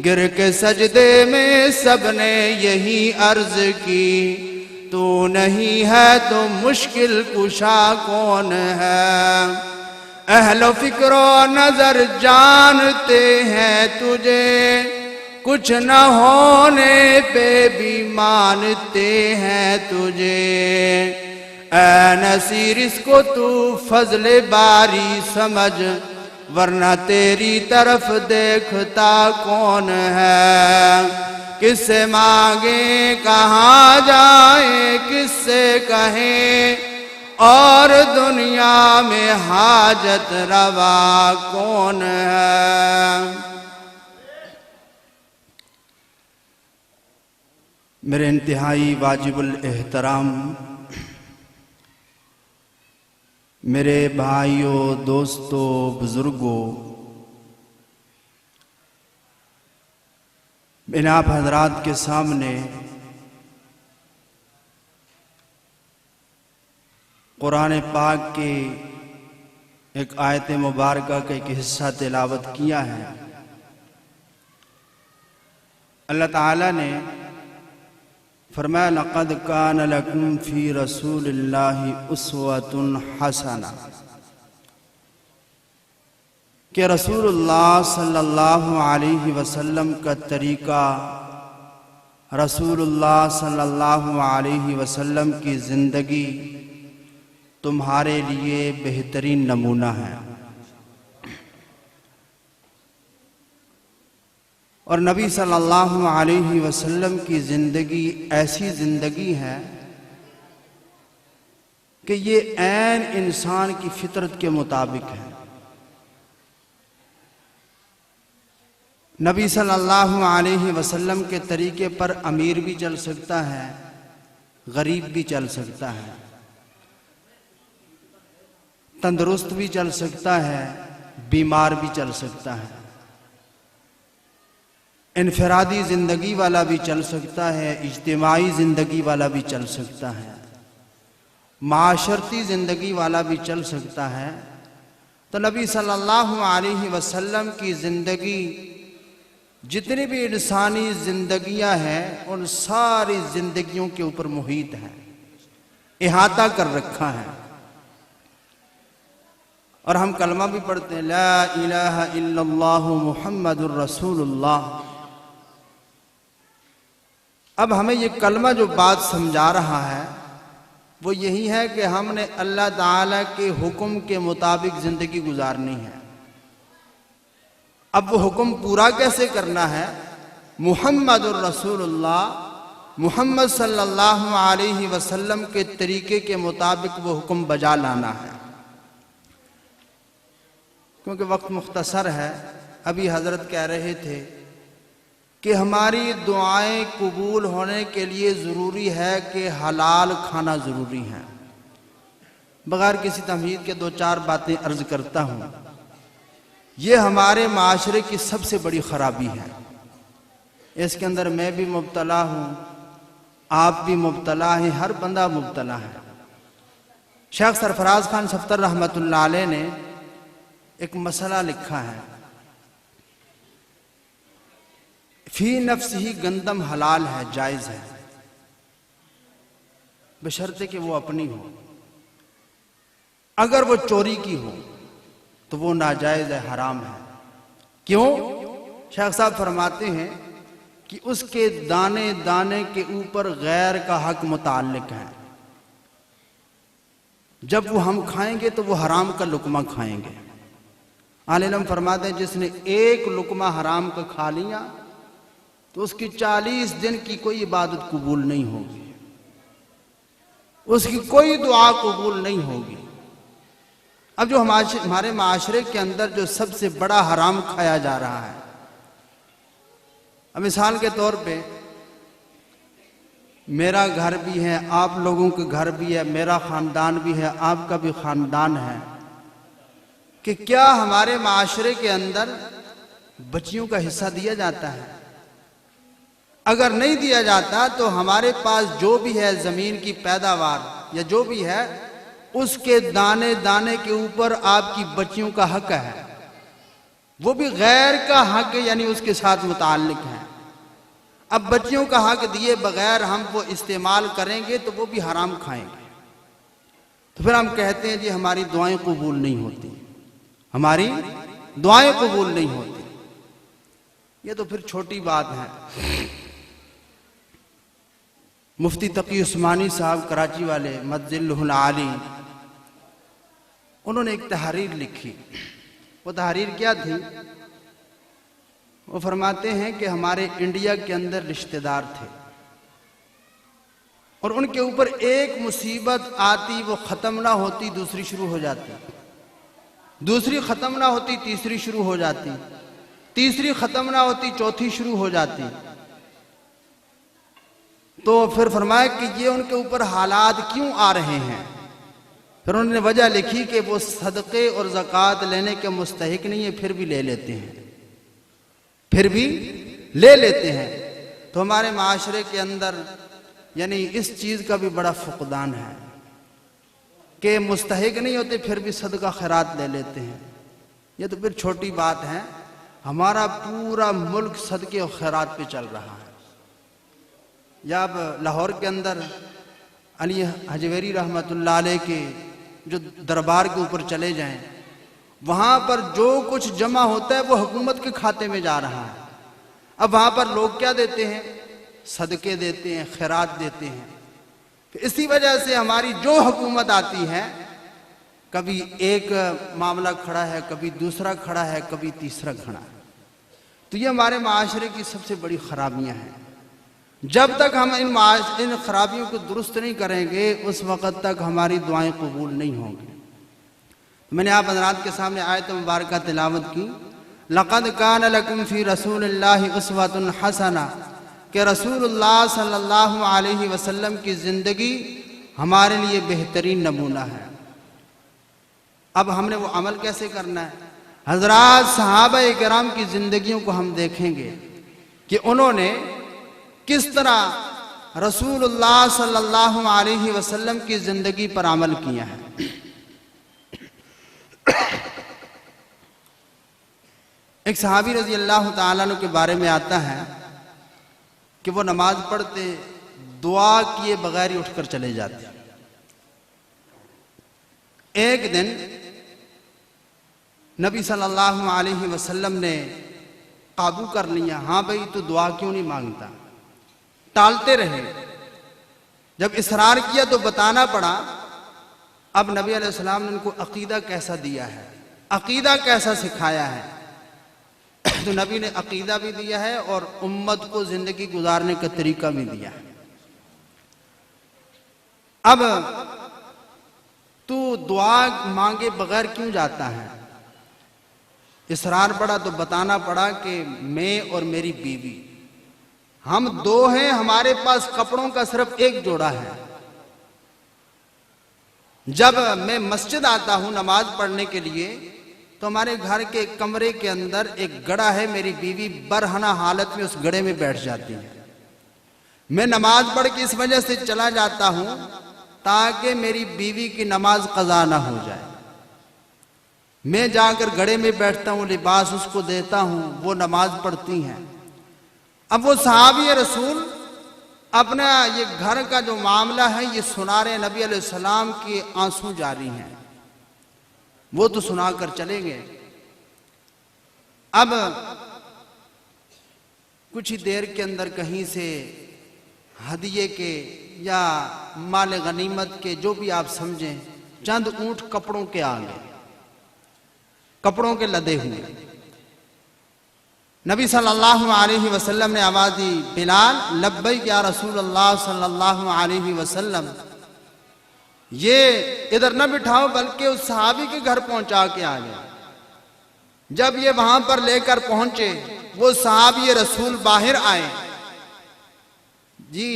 گر کے سجدے میں سب نے یہی عرض کی تو نہیں ہے تو مشکل کشا کون ہے اہل و فکر و نظر جانتے ہیں تجھے کچھ نہ ہونے پہ بھی مانتے ہیں تجھے اے نصیر اس کو تو فضل باری سمجھ ورنہ تیری طرف دیکھتا کون ہے کس سے مانگیں کہاں جائیں کس سے کہیں اور دنیا میں حاجت روا کون ہے میرے انتہائی واجب الاحترام میرے بھائیوں دوستوں بزرگوں میں آپ حضرات کے سامنے قرآن پاک کے ایک آیت مبارکہ کا ایک حصہ تلاوت کیا ہے اللہ تعالیٰ نے فرمایا لقد کان لکم فی رسول اللہ اسوۃ حسنہ کہ رسول اللہ صلی اللہ علیہ وسلم کا طریقہ رسول اللہ صلی اللہ علیہ وسلم کی زندگی تمہارے لیے بہترین نمونہ ہے اور نبی صلی اللہ علیہ وسلم کی زندگی ایسی زندگی ہے کہ یہ عین انسان کی فطرت کے مطابق ہے نبی صلی اللہ علیہ وسلم کے طریقے پر امیر بھی چل سکتا ہے غریب بھی چل سکتا ہے تندرست بھی چل سکتا ہے بیمار بھی چل سکتا ہے انفرادی زندگی والا بھی چل سکتا ہے اجتماعی زندگی والا بھی چل سکتا ہے معاشرتی زندگی والا بھی چل سکتا ہے تو نبی صلی اللہ علیہ وسلم کی زندگی جتنی بھی انسانی زندگیاں ہیں ان ساری زندگیوں کے اوپر محیط ہے احاطہ کر رکھا ہے اور ہم کلمہ بھی پڑھتے ہیں لا الہ الا اللہ محمد الرسول اللہ اب ہمیں یہ کلمہ جو بات سمجھا رہا ہے وہ یہی ہے کہ ہم نے اللہ تعالیٰ کے حکم کے مطابق زندگی گزارنی ہے اب وہ حکم پورا کیسے کرنا ہے محمد الرسول اللہ محمد صلی اللہ علیہ وسلم کے طریقے کے مطابق وہ حکم بجا لانا ہے کیونکہ وقت مختصر ہے ابھی حضرت کہہ رہے تھے کہ ہماری دعائیں قبول ہونے کے لیے ضروری ہے کہ حلال کھانا ضروری ہے بغیر کسی تمہید کے 2-4 باتیں عرض کرتا ہوں یہ ہمارے معاشرے کی سب سے بڑی خرابی ہے اس کے اندر میں بھی مبتلا ہوں آپ بھی مبتلا ہیں ہر بندہ مبتلا ہے شیخ سرفراز خان صفتر رحمۃ اللہ علیہ نے ایک مسئلہ لکھا ہے فی نفس ہی گندم حلال ہے جائز ہے بشرطے کہ وہ اپنی ہو اگر وہ چوری کی ہو تو وہ ناجائز ہے حرام ہے کیوں شیخ صاحب فرماتے ہیں کہ اس کے دانے دانے کے اوپر غیر کا حق متعلق ہے جب وہ ہم کھائیں گے تو وہ حرام کا لقمہ کھائیں گے عالم فرماتے ہیں جس نے ایک لقمہ حرام کا کھا لیا تو اس کی 40 دن کی کوئی عبادت قبول نہیں ہوگی اس کی کوئی دعا قبول نہیں ہوگی اب جو ہمارے معاشرے کے اندر جو سب سے بڑا حرام کھایا جا رہا ہے اب مثال کے طور پہ میرا گھر بھی ہے آپ لوگوں کے گھر بھی ہے میرا خاندان بھی ہے آپ کا بھی خاندان ہے کہ کیا ہمارے معاشرے کے اندر بچیوں کا حصہ دیا جاتا ہے اگر نہیں دیا جاتا تو ہمارے پاس جو بھی ہے زمین کی پیداوار یا جو بھی ہے اس کے دانے دانے کے اوپر آپ کی بچیوں کا حق ہے، وہ بھی غیر کا حق یعنی اس کے ساتھ متعلق ہے۔ اب بچیوں کا حق دیے بغیر ہم وہ استعمال کریں گے تو وہ بھی حرام کھائیں گے، تو پھر ہم کہتے ہیں جی ہماری دعائیں قبول نہیں ہوتی، ہماری دعائیں قبول نہیں ہوتی۔ یہ تو پھر چھوٹی بات ہے۔ مفتی تقی عثمانی صاحب کراچی والے مدظلہ العالی، انہوں نے ایک تحریر لکھی۔ وہ تحریر کیا تھی؟ وہ فرماتے ہیں کہ ہمارے انڈیا کے اندر رشتہ دار تھے اور ان کے اوپر ایک مصیبت آتی، وہ ختم نہ ہوتی دوسری شروع ہو جاتی، دوسری ختم نہ ہوتی تیسری شروع ہو جاتی، تیسری ختم نہ ہوتی چوتھی شروع ہو جاتی۔ تو پھر فرمایا کہ یہ ان کے اوپر حالات کیوں آ رہے ہیں؟ پھر انہوں نے وجہ لکھی کہ وہ صدقے اور زکوٰۃ لینے کے مستحق نہیں ہے، پھر بھی لے لیتے ہیں، پھر بھی لے لیتے ہیں۔ تو ہمارے معاشرے کے اندر یعنی اس چیز کا بھی بڑا فقدان ہے کہ مستحق نہیں ہوتے پھر بھی صدقہ خیرات لے لیتے ہیں۔ یہ تو پھر چھوٹی بات ہے، ہمارا پورا ملک صدقے اور خیرات پہ چل رہا ہے۔ یا اب لاہور کے اندر علی حجویری رحمۃ اللہ علیہ کے جو دربار کے اوپر چلے جائیں، وہاں پر جو کچھ جمع ہوتا ہے وہ حکومت کے کھاتے میں جا رہا ہے۔ اب وہاں پر لوگ کیا دیتے ہیں؟ صدقے دیتے ہیں، خیرات دیتے ہیں۔ اسی وجہ سے ہماری جو حکومت آتی ہے، کبھی ایک معاملہ کھڑا ہے، کبھی دوسرا کھڑا ہے، کبھی تیسرا کھڑا ہے۔ تو یہ ہمارے معاشرے کی سب سے بڑی خرابیاں ہیں۔ جب تک ہم ان خرابیوں کو درست نہیں کریں گے اس وقت تک ہماری دعائیں قبول نہیں ہوں گی۔ میں نے آپ حضرات کے سامنے آیت مبارکہ تلاوت کی، لَقَدْ كَانَ لَكُمْ فِي رَسُولِ اللَّهِ أُسْوَةٌ حَسَنَةٌ، کہ رسول اللہ صلی اللہ علیہ وسلم کی زندگی ہمارے لیے بہترین نمونہ ہے۔ اب ہم نے وہ عمل کیسے کرنا ہے؟ حضرات صحابہ کرام کی زندگیوں کو ہم دیکھیں گے کہ انہوں نے کس طرح رسول اللہ صلی اللہ علیہ وسلم کی زندگی پر عمل کیا ہے۔ ایک صحابی رضی اللہ تعالیٰ عنہ کے بارے میں آتا ہے کہ وہ نماز پڑھتے دعا کیے بغیر ہی اٹھ کر چلے جاتے۔ ایک دن نبی صلی اللہ علیہ وسلم نے قابو کر لیا، ہاں بھئی تو دعا کیوں نہیں مانگتا؟ ٹالتے رہے، جب اصرار کیا تو بتانا پڑا۔ اب نبی علیہ السلام نے ان کو عقیدہ کیسا دیا ہے، عقیدہ کیسا سکھایا ہے، تو نبی نے عقیدہ بھی دیا ہے اور امت کو زندگی گزارنے کا طریقہ بھی دیا ہے۔ اب تو دعا مانگے بغیر کیوں جاتا ہے؟ اصرار پڑا تو بتانا پڑا کہ میں اور میری بیوی ہم دو ہیں، ہمارے پاس کپڑوں کا صرف ایک جوڑا ہے۔ جب میں مسجد آتا ہوں نماز پڑھنے کے لیے تو ہمارے گھر کے کمرے کے اندر ایک گڑھا ہے، میری بیوی برہنہ حالت میں اس گڑھے میں بیٹھ جاتی ہے۔ میں نماز پڑھ کے اس وجہ سے چلا جاتا ہوں تاکہ میری بیوی کی نماز قضا نہ ہو جائے۔ میں جا کر گڑھے میں بیٹھتا ہوں، لباس اس کو دیتا ہوں، وہ نماز پڑھتی ہیں۔ اب وہ صحابی رسول اپنا یہ گھر کا جو معاملہ ہے یہ سنا رہے، نبی علیہ السلام کی آنسو جاری ہیں، وہ تو سنا کر چلے گئے۔ اب کچھ ہی دیر کے اندر کہیں سے ہدیے کے یا مال غنیمت کے جو بھی آپ سمجھیں چند اونٹ کپڑوں کے آگے، کپڑوں کے لدے ہوئے۔ نبی صلی اللہ علیہ وسلم نے آواز دی، بلال لبیک یا رسول اللہ صلی اللہ علیہ وسلم، یہ ادھر نہ بٹھاؤ بلکہ اس صحابی کے گھر پہنچا کے آ گیا۔ جب یہ وہاں پر لے کر پہنچے وہ صحابی رسول باہر آئے، جی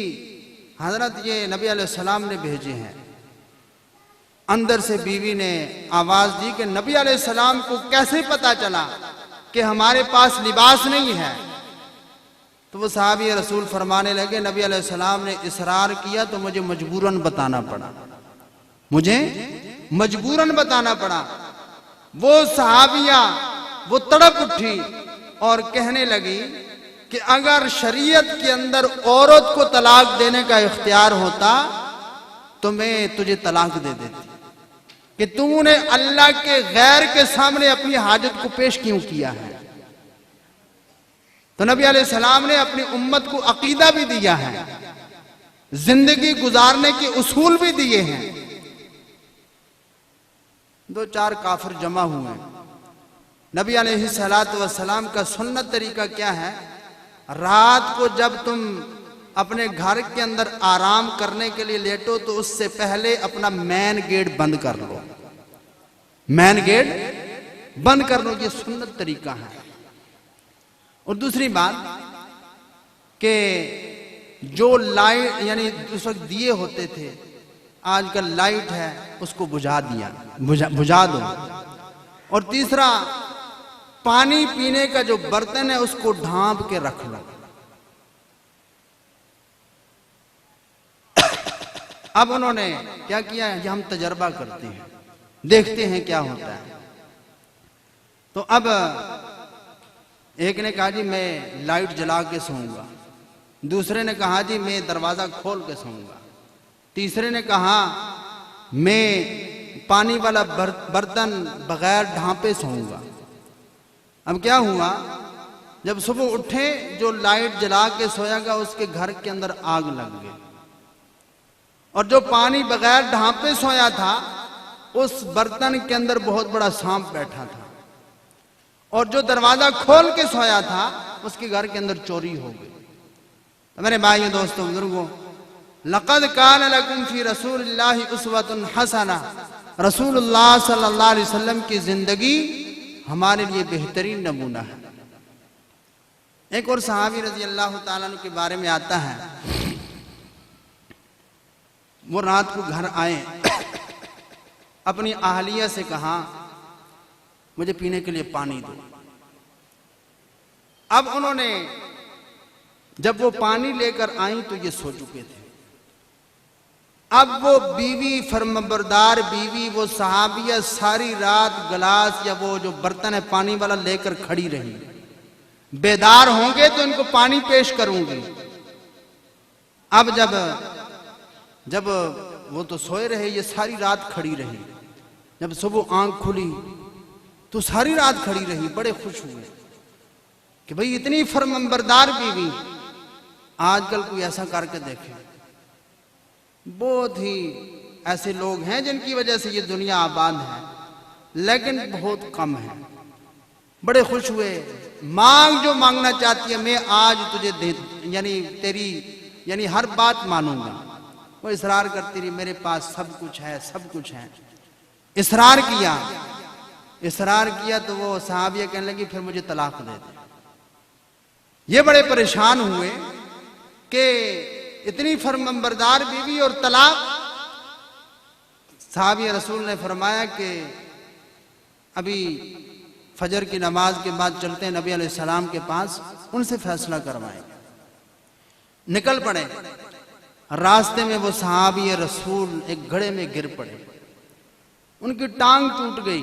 حضرت یہ نبی علیہ السلام نے بھیجے ہیں۔ اندر سے بیوی نے آواز دی کہ نبی علیہ السلام کو کیسے پتا چلا کہ ہمارے پاس لباس نہیں ہے؟ تو وہ صحابی رسول فرمانے لگے نبی علیہ السلام نے اصرار کیا تو مجھے مجبوراً بتانا پڑا، مجھے مجبوراً بتانا پڑا۔ وہ صحابیہ وہ تڑپ اٹھی اور کہنے لگی کہ اگر شریعت کے اندر عورت کو طلاق دینے کا اختیار ہوتا تو میں تجھے طلاق دے دیتی، کہ تو نے اللہ کے غیر کے سامنے اپنی حاجت کو پیش کیوں کیا ہے؟ تو نبی علیہ السلام نے اپنی امت کو عقیدہ بھی دیا ہے، زندگی گزارنے کے اصول بھی دیے ہیں۔ دو چار کافر جمع ہوئے، نبی علیہ السلام کا سنت طریقہ کیا ہے؟ رات کو جب تم اپنے گھر کے اندر آرام کرنے کے لیے لیٹو تو اس سے پہلے اپنا مین گیٹ بند کر لو، مین گیٹ بند کر لو، یہ سنت طریقہ ہے۔ اور دوسری بات کہ جو لائٹ یعنی اس وقت دیے ہوتے تھے، آج کل لائٹ ہے اس کو بجھا دو۔ اور تیسرا، پانی پینے کا جو برتن ہے اس کو ڈھانپ کے رکھ لو۔ اب انہوں نے کیا کیا ہے؟ یہ ہم تجربہ کرتے ہیں، دیکھتے ہیں کیا ہوتا ہے۔ تو اب ایک نے کہا جی میں لائٹ جلا کے سوؤں گا، دوسرے نے کہا جی میں دروازہ کھول کے سوؤں گا، تیسرے نے کہا میں پانی والا برتن بغیر ڈھانپے سوؤں گا۔ اب کیا ہوا؟ جب صبح اٹھے جو لائٹ جلا کے سویا گا اس کے گھر کے اندر آگ لگ گئی، اور جو پانی بغیر ڈھانپے سویا تھا اس برتن کے اندر بہت بڑا سانپ بیٹھا تھا، اور جو دروازہ کھول کے سویا تھا اس کے گھر کے اندر چوری ہو گئی۔ تو میرے بھائیو دوستو بزرگوں، لقد کان لکم فی رسول اللہ اسوۃ حسنہ، رسول اللہ صلی اللہ علیہ وسلم کی زندگی ہمارے لیے بہترین نمونہ ہے۔ ایک اور صحابی رضی اللہ تعالیٰ عنہ کے بارے میں آتا ہے، وہ رات کو گھر آئے، اپنی اہلیہ سے کہا مجھے پینے کے لیے پانی دو۔ اب انہوں نے جب وہ پانی لے کر آئیں تو یہ سو چکے تھے۔ اب وہ بیوی، فرمانبردار بیوی، وہ صحابیہ ساری رات گلاس یا وہ جو برتن ہے پانی والا لے کر کھڑی رہی، بیدار ہوں گے تو ان کو پانی پیش کروں گی۔ اب جب وہ تو سوئے رہے، یہ ساری رات کھڑی رہی، جب صبح آنکھ کھلی تو ساری رات کھڑی رہی، بڑے خوش ہوئے کہ بھئی اتنی فرمانبردار بیوی، آج کل کوئی ایسا کر کے دیکھے۔ بہت ہی ایسے لوگ ہیں جن کی وجہ سے یہ دنیا آباد ہے، لیکن بہت کم ہے۔ بڑے خوش ہوئے، مانگ جو مانگنا چاہتی ہے میں آج تجھے یعنی ہر بات مانوں گا۔ وہ اصرار کرتی رہی میرے پاس سب کچھ ہے، سب کچھ ہے۔ اصرار کیا تو وہ صحابیہ کہنے لگی پھر مجھے طلاق دے دے۔ یہ بڑے پریشان ہوئے کہ اتنی فرمانبردار بیوی اور طلاق۔ صحابی رسول نے فرمایا کہ ابھی فجر کی نماز کے بعد چلتے ہیں نبی علیہ السلام کے پاس، ان سے فیصلہ کروائیں۔ نکل پڑے، راستے میں وہ صحابی رسول ایک گڑھے میں گر پڑے، ان کی ٹانگ ٹوٹ گئی۔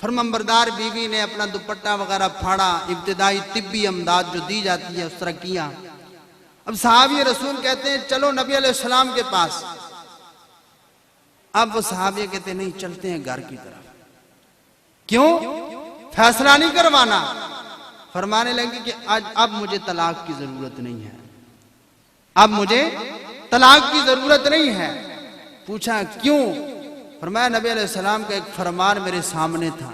فرمانبردار بیوی نے اپنا دوپٹہ وغیرہ پھاڑا، ابتدائی طبی امداد جو دی جاتی ہے اس طرح کیا۔ اب صحابی رسول کہتے ہیں چلو نبی علیہ السلام کے پاس۔ اب وہ صحابی کہتے ہیں نہیں، چلتے ہیں گھر کی طرف۔ کیوں؟ فیصلہ نہیں کروانا۔ فرمانے لگے کہ اب مجھے طلاق کی ضرورت نہیں ہے، اب مجھے طلاق کی ضرورت نہیں ہے۔ پوچھا کیوں؟ فرمایا نبی علیہ السلام کا ایک فرمان میرے سامنے تھا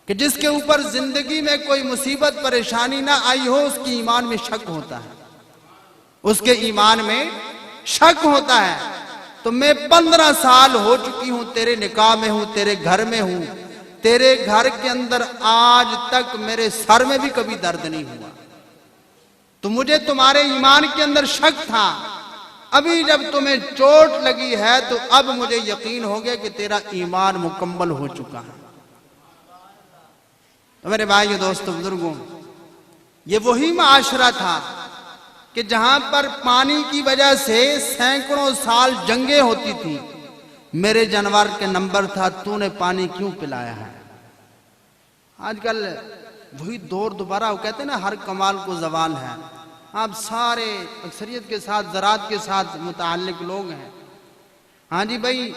کہ جس کے اوپر زندگی میں کوئی مصیبت پریشانی نہ آئی ہو اس کی ایمان میں شک ہوتا ہے، اس کے ایمان میں شک ہوتا ہے۔ تو میں 15 سال ہو چکی ہوں تیرے نکاح میں ہوں، تیرے گھر میں ہوں، تیرے گھر کے اندر آج تک میرے سر میں بھی کبھی درد نہیں ہوا، تو مجھے تمہارے ایمان کے اندر شک تھا۔ ابھی جب تمہیں چوٹ لگی ہے تو اب مجھے یقین ہو گیا کہ تیرا ایمان مکمل ہو چکا ہے۔ تو میرے بھائیو دوستو بزرگوں، یہ وہی معاشرہ تھا کہ جہاں پر پانی کی وجہ سے سینکڑوں سال جنگیں ہوتی تھی، میرے جانور کے نمبر تھا، تو نے پانی کیوں پلایا ہے؟ آج کل وہی دور دوبارہ، وہ کہتے ہیں نا ہر کمال کو زوال ہے. آپ سارے اکثریت کے ساتھ زراعت کے ساتھ متعلق لوگ ہیں. ہاں جی بھائی،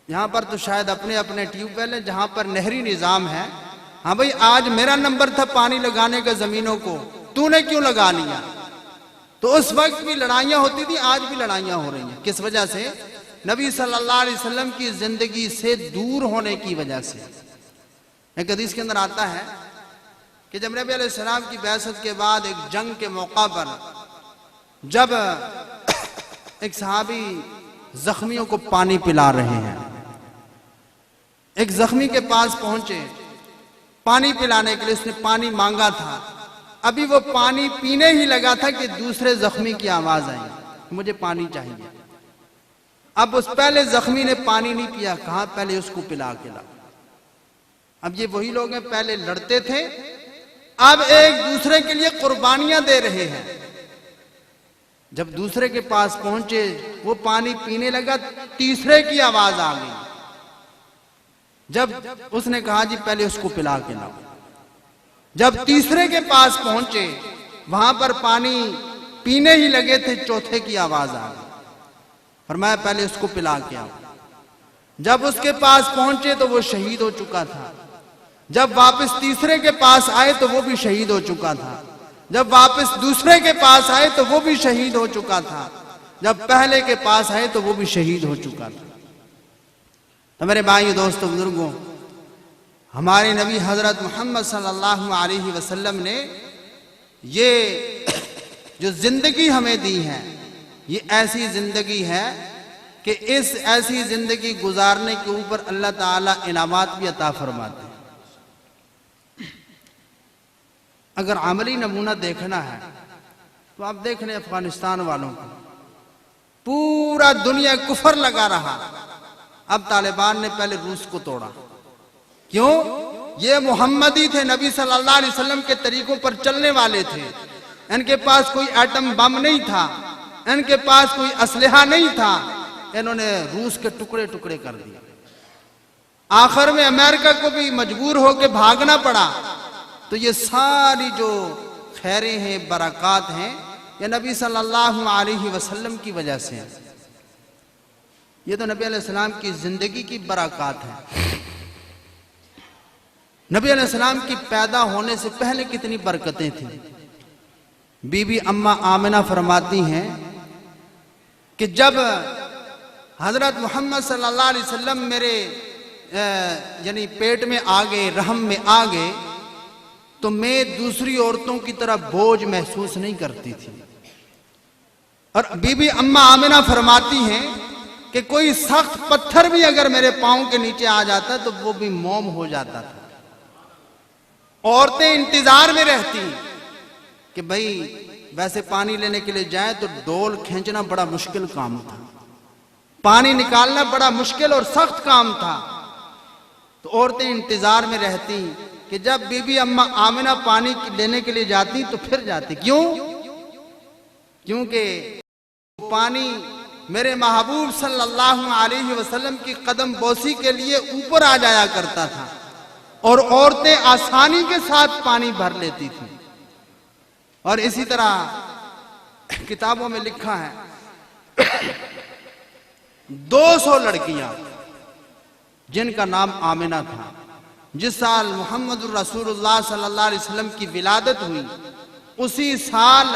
یہاں پر تو شاید اپنے اپنے ٹیوب ویل ہیں جہاں پر نہری نظام ہے. ہاں بھائی، آج میرا نمبر تھا پانی لگانے کا زمینوں کو، تو نے کیوں لگا لیا؟ تو اس وقت بھی لڑائیاں ہوتی تھی، آج بھی لڑائیاں ہو رہی ہیں. کس وجہ سے؟ نبی صلی اللہ علیہ وسلم کی زندگی سے دور ہونے کی وجہ سے. ایک حدیث کے اندر آتا ہے کہ جب نبی علیہ السلام کی بعثت کے بعد ایک جنگ کے موقع پر جب ایک صحابی زخمیوں کو پانی پلا رہے ہیں، ایک زخمی کے پاس پہنچے پانی پلانے کے لیے، اس نے پانی مانگا تھا. ابھی وہ پانی پینے ہی لگا تھا کہ دوسرے زخمی کی آواز آئی، مجھے پانی چاہیے. اب اس پہلے زخمی نے پانی نہیں پیا، کہا پہلے اس کو پلا کے لا. اب یہ وہی لوگ ہیں، پہلے لڑتے تھے، اب ایک دوسرے کے لیے قربانیاں دے رہے ہیں. جب دوسرے کے پاس پہنچے، وہ پانی پینے لگا، تیسرے کی آواز آ گئی. جب اس نے کہا جی پہلے اس کو پلا کے لاؤ. جب تیسرے کے پاس پہنچے، وہاں پر پانی پینے ہی لگے تھے، چوتھے کی آواز آ گئی، فرمایا پہلے اس کو پلا کے آؤ. جب اس کے پاس پہنچے تو وہ شہید ہو چکا تھا. جب واپس تیسرے کے پاس آئے تو وہ بھی شہید ہو چکا تھا. جب واپس دوسرے کے پاس آئے تو وہ بھی شہید ہو چکا تھا. جب پہلے کے پاس آئے تو وہ بھی شہید ہو چکا تھا. تو میرے بھائی دوستو بزرگوں، ہمارے نبی حضرت محمد صلی اللہ علیہ وسلم نے یہ جو زندگی ہمیں دی ہے، یہ ایسی زندگی ہے کہ اس ایسی زندگی گزارنے کے اوپر اللہ تعالیٰ انعامات بھی عطا فرماتے ہیں. اگر عملی نمونہ دیکھنا ہے تو آپ دیکھ لیں افغانستان والوں کو، پورا دنیا کفر لگا رہا. اب طالبان نے پہلے روس کو توڑا. کیوں؟ یہ محمدی تھے، نبی صلی اللہ علیہ وسلم کے طریقوں پر چلنے والے تھے. ان کے پاس کوئی ایٹم بم نہیں تھا، ان کے پاس کوئی اسلحہ نہیں تھا. انہوں نے روس کے ٹکڑے ٹکڑے کر دیے. آخر میں امریکہ کو بھی مجبور ہو کے بھاگنا پڑا. تو یہ ساری جو خیریں ہیں، برکات ہیں، یہ نبی صلی اللہ علیہ وسلم کی وجہ سے ہیں. یہ تو نبی علیہ السلام کی زندگی کی برکات ہیں. نبی علیہ السلام کی پیدا ہونے سے پہلے کتنی برکتیں تھیں. بی بی اماں آمنہ فرماتی ہیں کہ جب حضرت محمد صلی اللہ علیہ وسلم میرے یعنی پیٹ میں آ گئے، رحم میں آ گئے، تو میں دوسری عورتوں کی طرح بوجھ محسوس نہیں کرتی تھی. اور بی بی اماں آمنہ فرماتی ہیں کہ کوئی سخت پتھر بھی اگر میرے پاؤں کے نیچے آ جاتا تو وہ بھی موم ہو جاتا تھا. عورتیں انتظار میں رہتی کہ بھئی ویسے پانی لینے کے لیے جائیں تو ڈول کھینچنا بڑا مشکل کام تھا، پانی نکالنا بڑا مشکل اور سخت کام تھا. تو عورتیں انتظار میں رہتی کہ جب بی بی اماں آمنہ پانی لینے کے لیے جاتی تو پھر جاتی. کیوں؟ کیونکہ پانی میرے محبوب صلی اللہ علیہ وسلم کی قدم بوسی کے لیے اوپر آ جایا کرتا تھا، اور عورتیں آسانی کے ساتھ پانی بھر لیتی تھیں. اور اسی طرح کتابوں میں لکھا ہے 200 لڑکیاں جن کا نام آمنہ تھا. جس سال محمد الرسول اللہ صلی اللہ علیہ وسلم کی ولادت ہوئی، اسی سال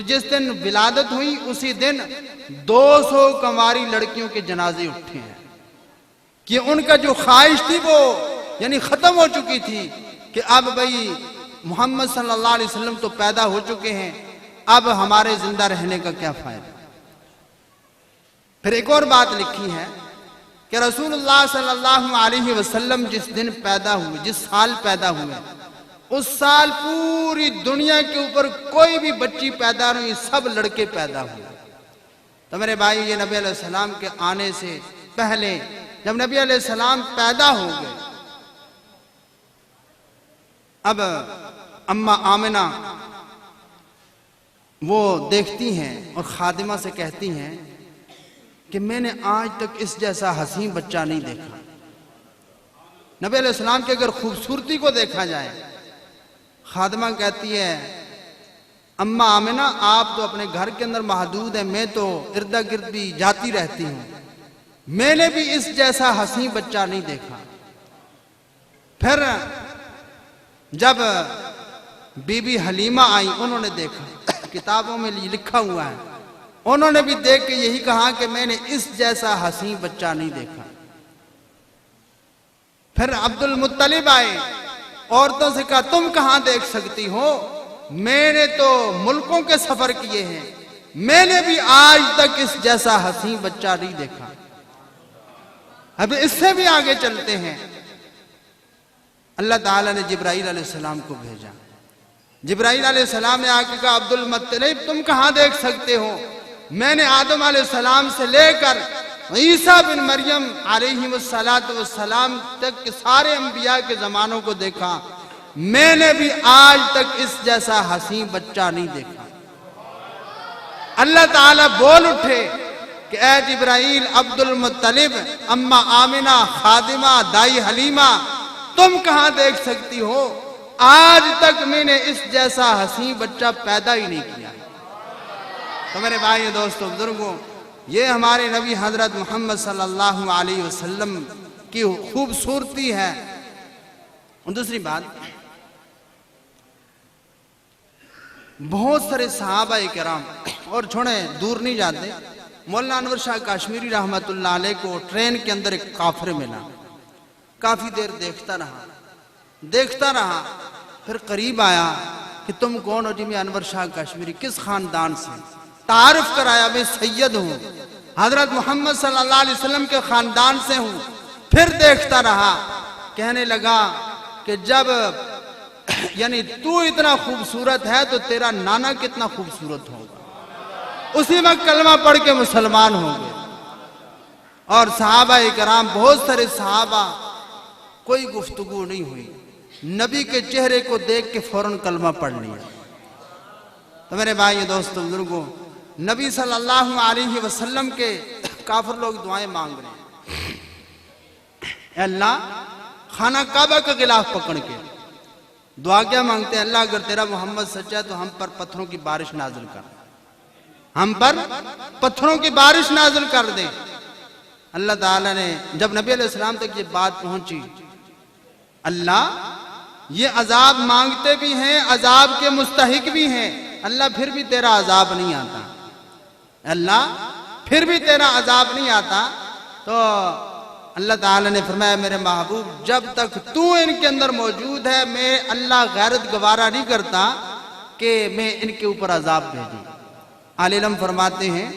جس دن ولادت ہوئی اسی دن 200 کنواری لڑکیوں کے جنازے اٹھے ہیں کہ ان کا جو خواہش تھی وہ یعنی ختم ہو چکی تھی کہ اب بھئی محمد صلی اللہ علیہ وسلم تو پیدا ہو چکے ہیں، اب ہمارے زندہ رہنے کا کیا فائدہ. پھر ایک اور بات لکھی ہے کہ رسول اللہ صلی اللہ علیہ وسلم جس دن پیدا ہوئے، جس سال پیدا ہوئے، اس سال پوری دنیا کے اوپر کوئی بھی بچی پیدا نہیں، سب لڑکے پیدا ہوئے. تو میرے بھائی، یہ نبی علیہ السلام کے آنے سے پہلے جب نبی علیہ السلام پیدا ہو گئے، اب اماں آمنہ وہ دیکھتی ہیں اور خادمہ سے کہتی ہیں کہ میں نے آج تک اس جیسا حسین بچہ نہیں دیکھا۔ نبی علیہ السلام کی اگر خوبصورتی کو دیکھا جائے، خادمہ کہتی ہے اماں آمنہ آپ تو اپنے گھر کے اندر محدود ہیں، میں تو ارد گرد بھی جاتی رہتی ہوں، میں نے بھی اس جیسا حسین بچہ نہیں دیکھا۔ پھر جب بی بی حلیمہ آئی، انہوں نے دیکھا، کتابوں میں لکھا ہوا ہے، انہوں نے بھی دیکھ کے یہی کہا کہ میں نے اس جیسا حسین بچہ نہیں دیکھا۔ پھر عبد المطلب آئے، عورتوں سے کہا تم کہاں دیکھ سکتی ہو، میں نے تو ملکوں کے سفر کیے ہیں، میں نے بھی آج تک اس جیسا حسین بچہ نہیں دیکھا۔ اب اس سے بھی آگے چلتے ہیں، اللہ تعالیٰ نے جبرائیل علیہ السلام کو بھیجا۔ جبرائیل علیہ السلام نے آ کے کہا عبد المطلب تم کہاں دیکھ سکتے ہو، میں نے آدم علیہ السلام سے لے کر عیسیٰ بن مریم علیہ السلام تک کے سارے انبیاء کے زمانوں کو دیکھا، میں نے بھی آج تک اس جیسا حسین بچہ نہیں دیکھا۔ اللہ تعالیٰ بول اٹھے کہ اے جبرائیل، عبد المطلب، اماں آمنہ، خادمہ، دائی حلیمہ، تم کہاں دیکھ سکتی ہو، آج تک میں نے اس جیسا حسین بچہ پیدا ہی نہیں کیا۔ تو میرے بھائی دوستو بزرگوں، یہ ہمارے نبی حضرت محمد صلی اللہ علیہ وسلم کی خوبصورتی ہے۔ اور دوسری بات، بہت سارے صحابہ کرام، اور چھوڑیں دور نہیں جاتے، مولانا انور شاہ کشمیری رحمت اللہ علیہ کو ٹرین کے اندر ایک کافر ملا، کافی دیر دیکھتا رہا، پھر قریب آیا کہ تم کون ہو؟ جی میں انور شاہ کشمیری، کس خاندان سے؟ تعارف کرایا میں سید ہوں، حضرت محمد صلی اللہ علیہ وسلم کے خاندان سے ہوں۔ پھر دیکھتا رہا، کہنے لگا کہ جب یعنی تو اتنا خوبصورت ہے تو تیرا نانا کتنا خوبصورت ہوگا۔ اسی وقت کلمہ پڑھ کے مسلمان ہوں گے۔ اور صحابہ کرام، بہت سارے صحابہ، کوئی گفتگو نہیں ہوئی، نبی کے چہرے کو دیکھ کے فوراً کلمہ پڑھ لیا۔ تو میرے بھائی دوستو بزرگوں، نبی صلی اللہ علیہ وسلم کے کافر لوگ دعائیں مانگ رہے ہیں، اے اللہ خانہ کعبہ کا غلاف پکڑ کے دعا کیا مانگتے ہیں؟ اللہ اگر تیرا محمد سچا ہے تو ہم پر پتھروں کی بارش نازل کر، ہم پر پتھروں کی بارش نازل کر دے۔ اللہ تعالیٰ نے جب نبی علیہ السلام تک یہ بات پہنچی، اللہ یہ عذاب مانگتے بھی ہیں، عذاب کے مستحق بھی ہیں، اللہ پھر بھی تیرا عذاب نہیں آتا، اللہ پھر بھی تیرا عذاب نہیں آتا۔ تو اللہ تعالیٰ نے فرمایا میرے محبوب جب تک تو ان کے اندر موجود ہے، میں اللہ غیرت گوارا نہیں کرتا کہ میں ان کے اوپر عذاب بھیجوں۔ اہل علم فرماتے ہیں،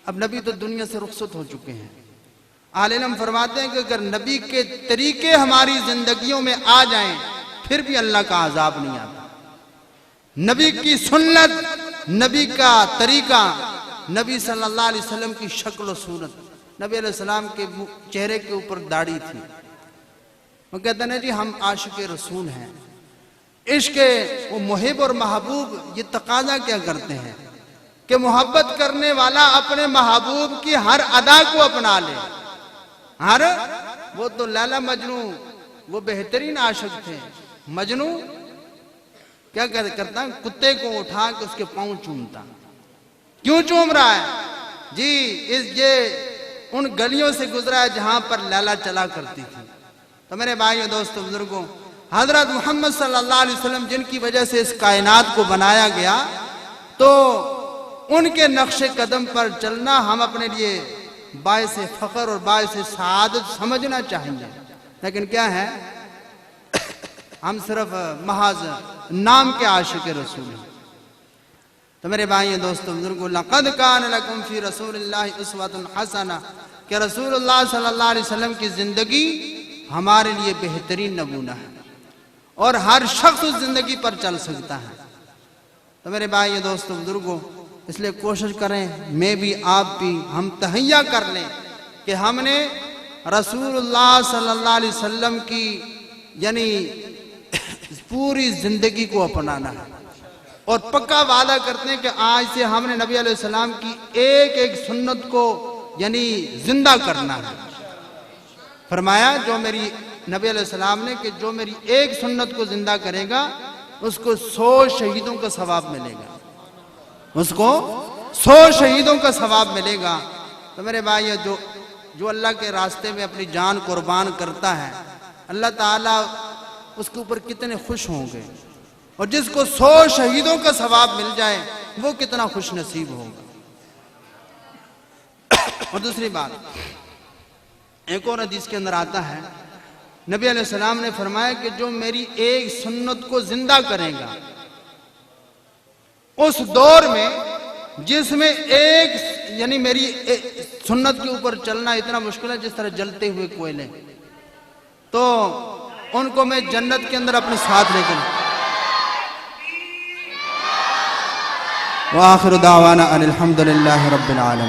اب نبی تو دنیا سے رخصت ہو چکے ہیں، اہل علم فرماتے ہیں کہ اگر نبی کے طریقے ہماری زندگیوں میں آ جائیں پھر بھی اللہ کا عذاب نہیں آتا۔ نبی کی سنت، نبی کا طریقہ، نبی صلی اللہ علیہ وسلم کی شکل و صورت، نبی علیہ السلام کے چہرے کے اوپر داڑھی تھی۔ وہ کہتے ہیں جی ہم عاشق رسول ہیں، عشق وہ محب اور محبوب یہ تقاضا کیا کرتے ہیں کہ محبت کرنے والا اپنے محبوب کی ہر ادا کو اپنا لے۔ وہ تو لیلا مجنو وہ بہترین عاشق تھے، مجنو کیا کرتا؟ کتے کو اٹھا کے اس کے پاؤں چومتا۔ کیوں چوم رہا ہے؟ جی یہ ان گلیوں سے گزرا ہے جہاں پر لیلا چلا کرتی تھی۔ تو میرے بھائیو دوستو بزرگوں، حضرت محمد صلی اللہ علیہ وسلم جن کی وجہ سے اس کائنات کو بنایا گیا، تو ان کے نقش قدم پر چلنا ہم اپنے لیے باعث فخر اور باعث سعادت سمجھنا چاہیے، لیکن کیا ہے ہم صرف محض نام کے عاشق رسول ہیں۔ تو میرے بھائیو دوستو بزرگوں، لَقَدْ كَانَ لَكُمْ فِي رَسُولِ اللَّهِ أُسْوَةٌ حَسَنَةٌ کہ رسول اللہ صلی اللہ علیہ وسلم کی زندگی ہمارے لیے بہترین نمونہ ہے اور ہر شخص اس زندگی پر چل سکتا ہے۔ تو میرے بھائیو دوستو بزرگوں، اس لیے کوشش کریں، میں بھی آپ بھی، ہم تہیہ کر لیں کہ ہم نے رسول اللہ صلی اللہ علیہ وسلم کی یعنی پوری زندگی کو اپنانا ہے۔ اور پکا وعدہ کرتے ہیں کہ آج سے ہم نے نبی علیہ السلام کی ایک ایک سنت کو یعنی زندہ کرنا ہے۔ فرمایا جو میری نبی علیہ السلام نے کہ جو میری ایک سنت کو زندہ کرے گا اس کو 100 شہیدوں کا ثواب ملے گا، اس کو 100 شہیدوں کا ثواب ملے گا۔ تو میرے بھائی جو اللہ کے راستے میں اپنی جان قربان کرتا ہے اللہ تعالیٰ اس کے اوپر کتنے خوش ہوں گے، اور جس کو 100 شہیدوں کا ثواب مل جائے وہ کتنا خوش نصیب ہوگا۔ اور دوسری بات ایک اور حدیث کے اندر آتا ہے نبی علیہ السلام نے فرمایا کہ جو میری ایک سنت کو زندہ کرے گا اس دور میں جس میں ایک یعنی میری سنت کے اوپر چلنا اتنا مشکل ہے جس طرح جلتے ہوئے کوئلے، تو ان کو میں جنت کے اندر اپنے ساتھ لے کر وآخر دعوانا ان الحمدللہ رب العالمین۔